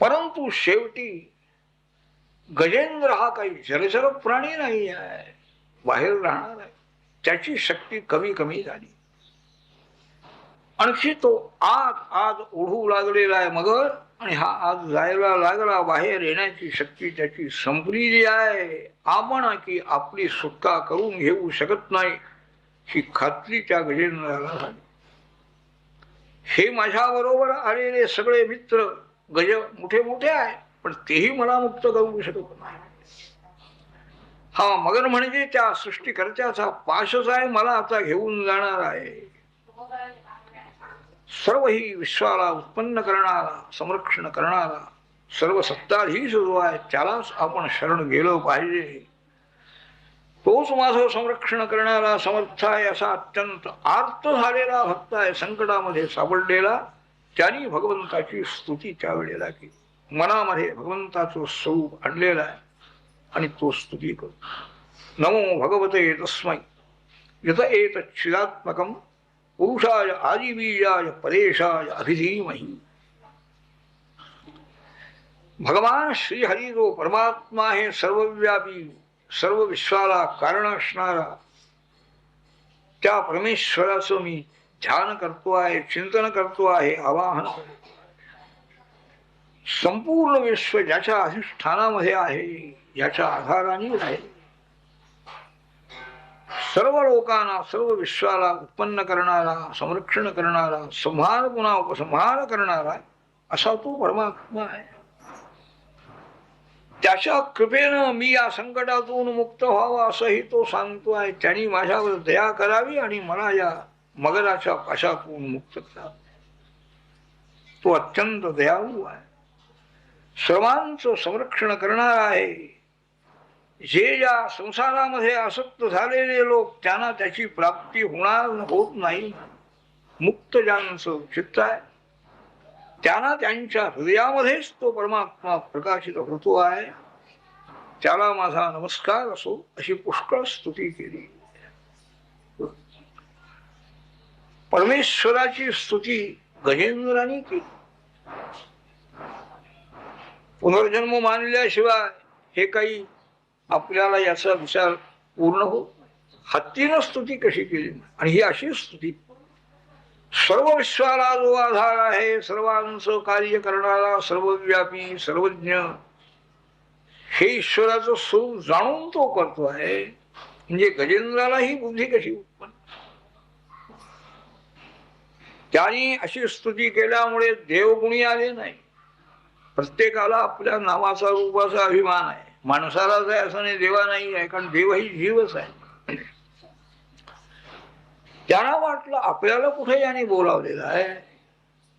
परंतु शेवटी गजेंद्र हा काही जलचर प्राणी नाही आहे, बाहेर राहणार आहे. त्याची शक्ती कमी कमी झाली. आणखी तो आज ओढू लागलेला आहे मगर, आणि हा आज जायला लागला. बाहेर येण्याची शक्ती त्याची संपलेली आहे. आपण की आपली सुटका करून घेऊ शकत नाही ही खात्री त्या गजेंद्राला झाली. हे माझ्या बरोबर आलेले सगळे मित्र गज मोठे मोठे आहे, पण तेही मला मुक्त करू शकत नाही. हा मगर म्हणजे त्या सृष्टीकर्त्याचा पाशच आहे, मला आता घेऊन जाणार आहे. सर्व ही विश्वाला उत्पन्न करणारा, संरक्षण करणारा, सर्व सत्ताधीश जो आहे त्यालाच आपण शरण गेलो पाहिजे. तोच माझं संरक्षण करणारा समर्थ आहे. असा अत्यंत आर्त झालेला भक्त आहे, संकटामध्ये सापडलेला. त्यांनी भगवंताची स्तुती त्यावेळेला केली. मनामध्ये भगवंताचं स्वरूप आणलेलं आहे आणि तो स्तुती करतो. नमो भगवते तस्मै यत एतच्चिदात्मकं पुरुषाय आदिबीजाय परेशाय अभिधीमहि. भगवान श्रीहरी जो परमात्मा आहे, सर्वव्यापी, सर्व विश्वाला कारण असणारा, त्या परमेश्वराचं मी ध्यान करतो आहे, चिंतन करतो आहे, आवाहन करतो. संपूर्ण विश्व ज्याच्या अधिष्ठानामध्ये आहे, याच्या आधाराने आहे. सर्व लोकांना, सर्व विश्वाला उत्पन्न करणारा, संरक्षण करणारा, संहार पुन्हा उपसंहार करणारा असा तो परमात्मा आहे. त्याच्या कृपेनं मी या संकटातून मुक्त व्हावा असंही तो सांगतो आहे. त्यांनी माझ्यावर दया करावी आणि मला या मगराच्या पाशातून मुक्त करावे. तो अत्यंत दयाळू आहे, सर्वांचं संरक्षण करणारा आहे. जे या संसारामध्ये आसक्त झालेले लोक, त्यांना त्याची प्राप्ती होत नाही. मुक्त ज्यांचं चित्त आहे त्यांना त्यांच्या हृदयामध्येच तो परमात्मा प्रकाशित होतो आहे. त्याला माझा नमस्कार असो, अशी पुष्कळ स्तुती केली. परमेश्वराची स्तुती गजेंद्राने केली. पुनर्जन्म मानल्याशिवाय हे काही आपल्याला याचा विचार पूर्ण हो. हत्तीनं स्तुती कशी केली, आणि ही अशी स्तुती. सर्व विश्वाला जो आधार आहे, सर्वांचं कार्य करणारा, सर्वव्यापी, सर्वज्ञ, हे ईश्वराचं स्वरूप जाणून तो करतो आहे. म्हणजे गजेंद्राला ही बुद्धी कशी उत्पन्न. त्याने अशी स्तुती केल्यामुळे देवगुणी आले नाही. प्रत्येकाला आपल्या नावाचा रूपाचा अभिमान आहे. माणसालाच आहे असं नाही, देवा नाही आहे, कारण देव ही जीवच आहे. त्यांना वाटलं आपल्याला कुठे याने बोलावलेलं आहे,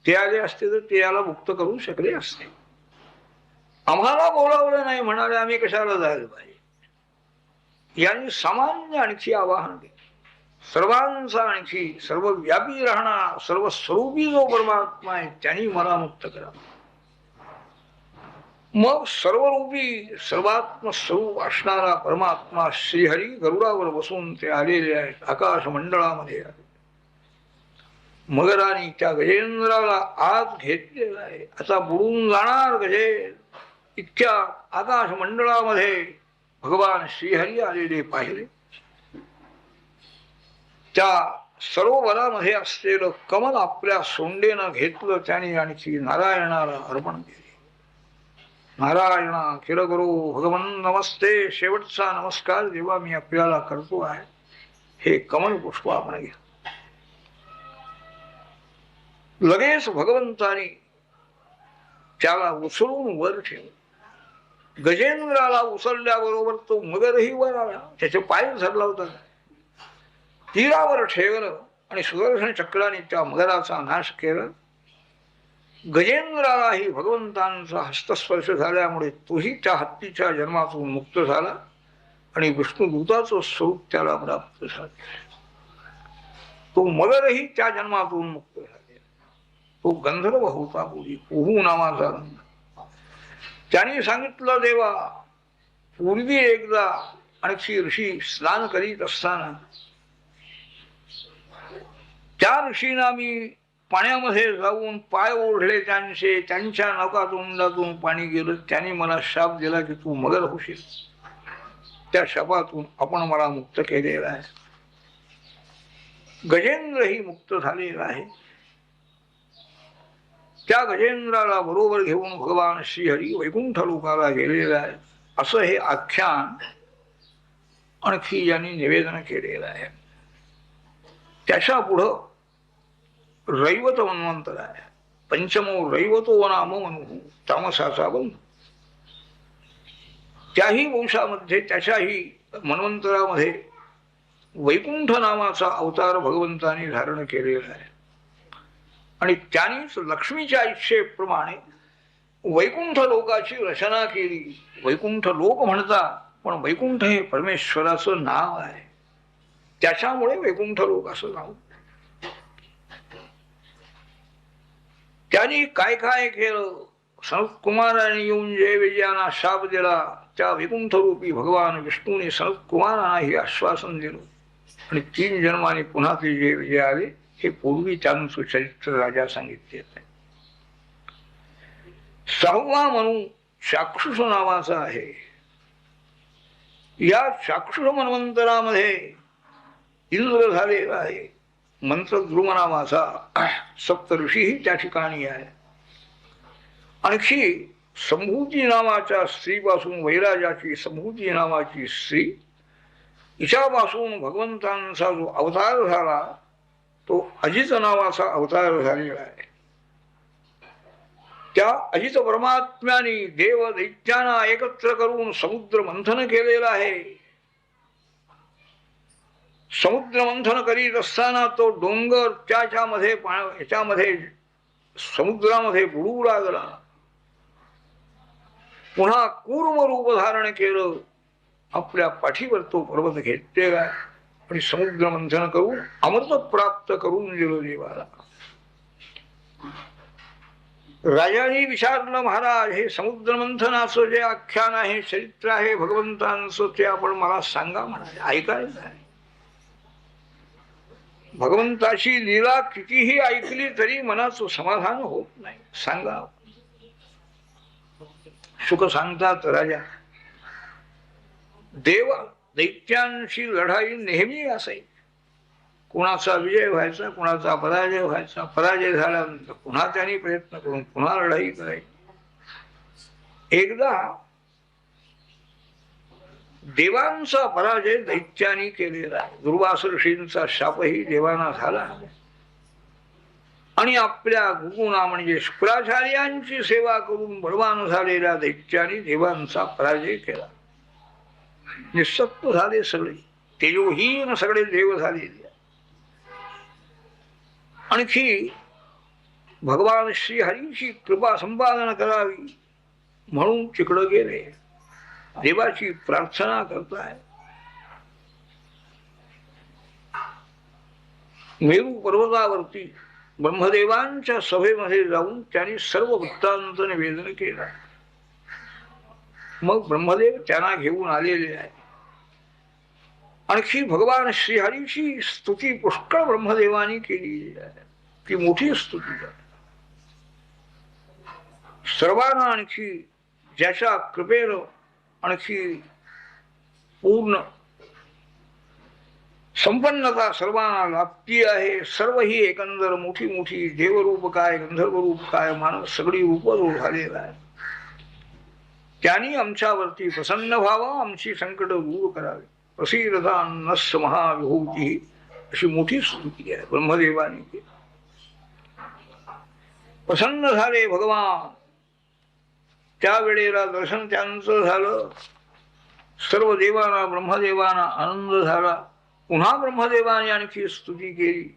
ते आले असते तर ते याला मुक्त करू शकले असते. आम्हाला बोलावलं नाही म्हणाले, आम्ही कशाला जायला पाहिजे. यांनी सामान्य आणखी आवाहन केलं. सर्वांचा आणखी सर्वव्यापी राहणार, सर्व स्वरूपी जो परमात्मा आहे त्यांनी मला मुक्त करा. मग सर्वरूपी, सर्वात्म स्वरूप असणारा परमात्मा श्रीहरी गरुडावर बसून ते आलेले आहेत, आकाश मंडळामध्ये. मगराने त्या गजेंद्राला आत घेतलेला आहे. आता बुडून जाणार गजे. इतक्या आकाश मंडळामध्ये भगवान श्रीहरी आलेले पाहिले. त्या सरोवरामध्ये असलेलं कमल आपल्या सोंडेनं घेतलं त्याने, आणखी नारायणाला अर्पण केले. नारायणा अखिल गुरु भगवन नमस्ते. शेवटचा नमस्कार जेव्हा मी आपल्याला करतो आहे, हे कमल पुष्प आपण घ्या. लगेच भगवंताने त्याला उचलून वर ठेवलं. गजेंद्राला उचलल्याबरोबर तो मगरही वर आला. त्याचे पाय झडला होता. तीरावर ठेवलं आणि सुदर्शन चक्राने त्या मगराचा नाश केला. गजेंद्रालाही भगवंतांचा हस्तस्पर्श झाल्यामुळे तोही त्या हत्तीच्या जन्मातून मुक्त झाला आणि विष्णुदूताचं स्वरूप त्याला प्राप्त झाले. तो मगरही त्या जन्मातून मुक्त झाले. तो गंधर्व होता पूर्वी, कुहू नावाचा. त्याने सांगितलं, देवा, पूर्वी एकदा आणखी ऋषी स्नान करीत असताना त्या ऋषींना मी पाण्यामध्ये जाऊन पाय ओढले त्यांचे, त्यांच्या नौकातोंडातून पाणी गेलं. त्यांनी मला शाप दिला की तू मगर होशील. त्या शापातून आपण मला मुक्त केलेला आहे. गजेंद्रही मुक्त झालेला आहे. त्या गजेंद्राला बरोबर घेऊन भगवान श्रीहरी वैकुंठ लोकाला गेलेला आहे, असं हे आख्यान आणखी यांनी निवेदन केलेलं आहे. त्याच्या पुढं रैवत मन्वंतर आहे. पंचमो रैवतो नाम मनु, तामसाचा बंधू. त्याही वंशामध्ये, त्याच्याही मन्वंतरामध्ये वैकुंठ नावाचा अवतार भगवंताने धारण केलेला आहे. आणि त्यांनीच लक्ष्मीच्या इच्छेप्रमाणे वैकुंठ लोकाची रचना केली. वैकुंठ लोक म्हणतात, पण वैकुंठ हे परमेश्वराचं नाव आहे, त्याच्यामुळे वैकुंठ लोक असं नाव. त्यांनी काय काय केलं. सनत कुमाराने येऊन जय विजयाना शाप दिला. त्या वैकुंठ रूपी भगवान विष्णूने सनत कुमारांनाही आश्वासन दिलं आणि 3 जन्माने पुन्हा ते जय विजय आले. हे पूर्वी त्यांचं चरित्र राजा सांगितले. 6वा मनू चाक्षुष नावाचा आहे. या चाक्षुष मन्वंतरामध्ये इंद्र झालेला आहे. मंत्रद्रुम नावाचा सप्तऋषीही त्या ठिकाणी आहे. आणखी संभूती नावाच्या स्त्रीपासून, वैराजाची संभूती नावाची स्त्री, हिच्यापासून भगवंतांचा जो अवतार झाला तो अजित नावाचा अवतार झालेला आहे. त्या अजित परमात्म्याने देव दैत्यांना एकत्र करून समुद्र मंथन केलेलं आहे. समुद्र मंथन करीत असताना तो डोंगर त्याच्यामध्ये याच्यामध्ये समुद्रामध्ये बुडू लागला. पुन्हा कूर्म रूप धारण केलं. आपल्या पाठीवर तो पर्वत घेतलेला आणि समुद्र मंथन करून अमृत प्राप्त करून दिलं देवाला. राजाने विचारलं, महाराज, हे समुद्र मंथनाचं जे आख्यान आहे, चरित्र आहे भगवंतांचं, ते आपण मला सांगा म्हणाले. ऐकायचं आहे. भगवंताची लीला कितीही ऐकली तरी मनाचं समाधान होत नाही. सांगा. सुख सांगतात राजा, देव दैत्यांची लढाई नेहमी असायची. कुणाचा विजय व्हायचा, कुणाचा पराजय व्हायचा. पराजय झाल्यानंतर पुन्हा त्यांनी प्रयत्न करून पुन्हा लढाई करायची. एकदा देवांचा पराजय दैत्यांनी केलेला आहे. दुर्वास ऋषींचा शापही देवांना झाला आणि आपल्या गुरुना म्हणजे शुक्राचार्यांची सेवा करून बलवान झालेल्या दैत्यांनी देवांचा पराजय केला. निःसत्व झाले सगळे, तेजोहीन सगळे देव झालेले. आणखी भगवान श्रीहरीची कृपा संपादन करावी म्हणून तिकडं गेले. देवाची प्रार्थना करताय. मेरू पर्वतावरती ब्रह्मदेवांच्या सभेमध्ये जाऊन त्यांनी सर्व वृत्तांत निवेदन केला. मग ब्रह्मदेव त्यांना घेऊन आलेले आहे. आणखी भगवान श्रीहरीची स्तुती पुष्कळ ब्रह्मदेवानी केली आहे. ती मोठी स्तुती आहे. सर्वांना आणखी ज्याच्या कृपेनं आणखी पूर्ण संपन्नता सर्वांना लाभती आहे. सर्व ही एकंदर मोठी मोठी देवरूप काय, गंधर्व रूप काय, मानव सगळी रूप झालेला आहे. त्यांनी आमच्यावरती प्रसन्न व्हावं, आमची संकट दूर करावी. प्रसीदता नस्य महाविभूती, अशी मोठी स्तुती आहे ब्रह्मदेवानी केली. प्रसन्न झाले भगवान. त्यावेळेला दर्शन त्यांचं झालं. सर्व देवांना ब्रह्मदेवांना आनंद झाला. पुन्हा ब्रह्मदेवाने आणखी स्तुती केली.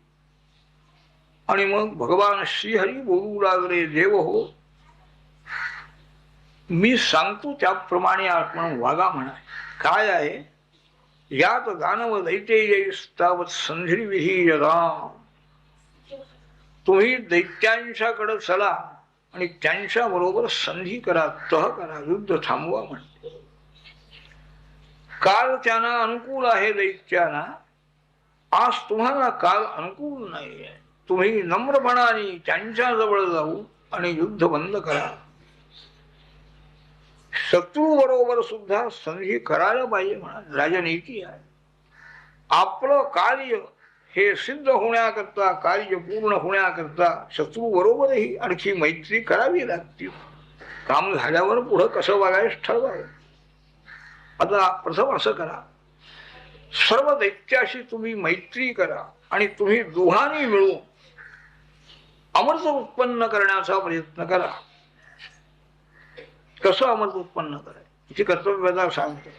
आणि मग भगवान श्रीहरी बोलू लागले, देव हो, मी सांगतो त्याप्रमाणे आपण वागा म्हणा. काय आहे, यात दानव दैत्यावत संधी विधी राम. तुम्ही दैत्यांच्याकडे चला आणि त्यांच्या बरोबर संधी करा, तह करा, युद्ध थांबवा म्हणते. काल त्यांना अनुकूल आहे दैत्यांना, आज तुम्हाला काल अनुकूल नाही आहे. तुम्ही नम्रपणाने त्यांच्या जवळ जाऊ आणि युद्ध बंद करा. शत्रू बरोबर सुद्धा संधी करायला पाहिजे म्हणा, राजनीती आहे. आपलं कार्य हे सिद्ध होण्याकरता, कार्य पूर्ण होण्याकरता शत्रू बरोबरही आणखी मैत्री करावी लागते. काम झाल्यावर पुढं कसं वागायचं ठरवावं. आता प्रथम असं करा, सर्व दैत्याशी तुम्ही मैत्री करा आणि तुम्ही दोघांनी मिळून अमृत उत्पन्न करण्याचा प्रयत्न करा. कसं अमृत उत्पन्न करायचं याची कर्तव्यता सांगतो.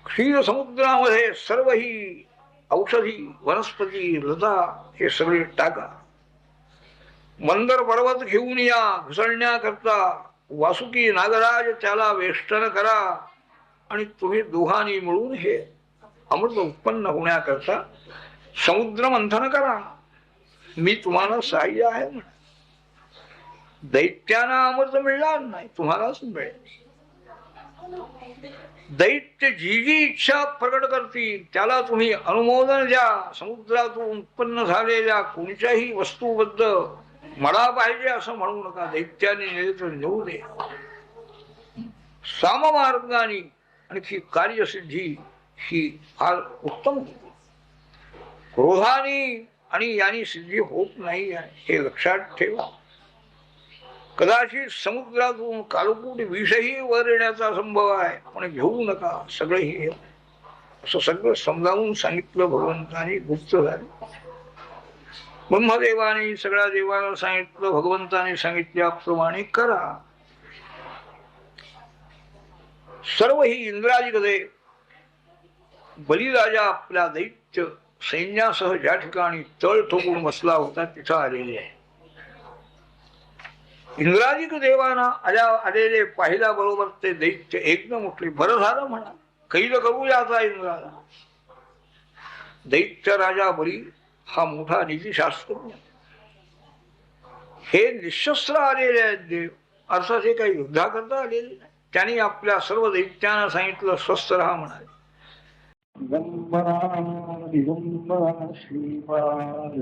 क्षीर समुद्रामध्ये सर्व ही औषधी वनस्पती लता हे सगळे टाका. मंदर पर्वत घेऊन या घुसळण्याकरता. वासुकी नागराज त्याला वेष्टन करा आणि तुम्ही दोघांनी मिळून हे अमृत उत्पन्न होण्याकरता समुद्र मंथन करा. मी तुम्हाला सहाय्य आहे म्हणा. दैत्यांना अमृत मिळणार नाही, तुम्हालाच मिळेल. दैत्य जी जी इच्छा प्रकट करतील त्याला तुम्ही अनुमोदन द्या. समुद्रातून उत्पन्न झालेल्या कोणत्याही वस्तूबद्दल मला पाहिजे असं म्हणू नका. दैत्याने नेले तर नेऊ दे. साममार्गाने आणखी कार्यसिद्धी ही फार उत्तम होती. क्रोधाने आणि यानी सिद्धी होत नाही आहे हे लक्षात ठेवा. कदाचित समुद्रातून कालकूट विषही वर येण्याचा संभव आहे, पण घेऊ नका. सगळं हे असं सगळं समजावून सांगितलं भगवंतानी. गुप्त झाले. ब्रह्मदेवाने सगळ्या देवाला सांगितलं, भगवंताने सांगितल्याप्रमाणे करा. सर्व ही इंद्राजिक देव बलिराजा आपल्या दैत्य सैन्यासह ज्या ठिकाणी तळ ठोकून बसला होता तिथं आलेले आहे. इंद्राजिक देवाना आलेले पाहिल्या बरोबर ते दैत्य एकदम उठले. बरं झालं म्हणा, कैद करूया आता इंद्राला. दैत्य राजा बली हा मोठा नीतिशास्त्रज्ञ. हे निशस्त्र आलेले आहेत देव, अर्थात हे काही युद्धा करता आलेले नाही. त्यांनी आपल्या सर्व दैत्यांना सांगितलं स्वस्थ राहा म्हणाले. दिगंबरा दिगंबरा श्रीपाद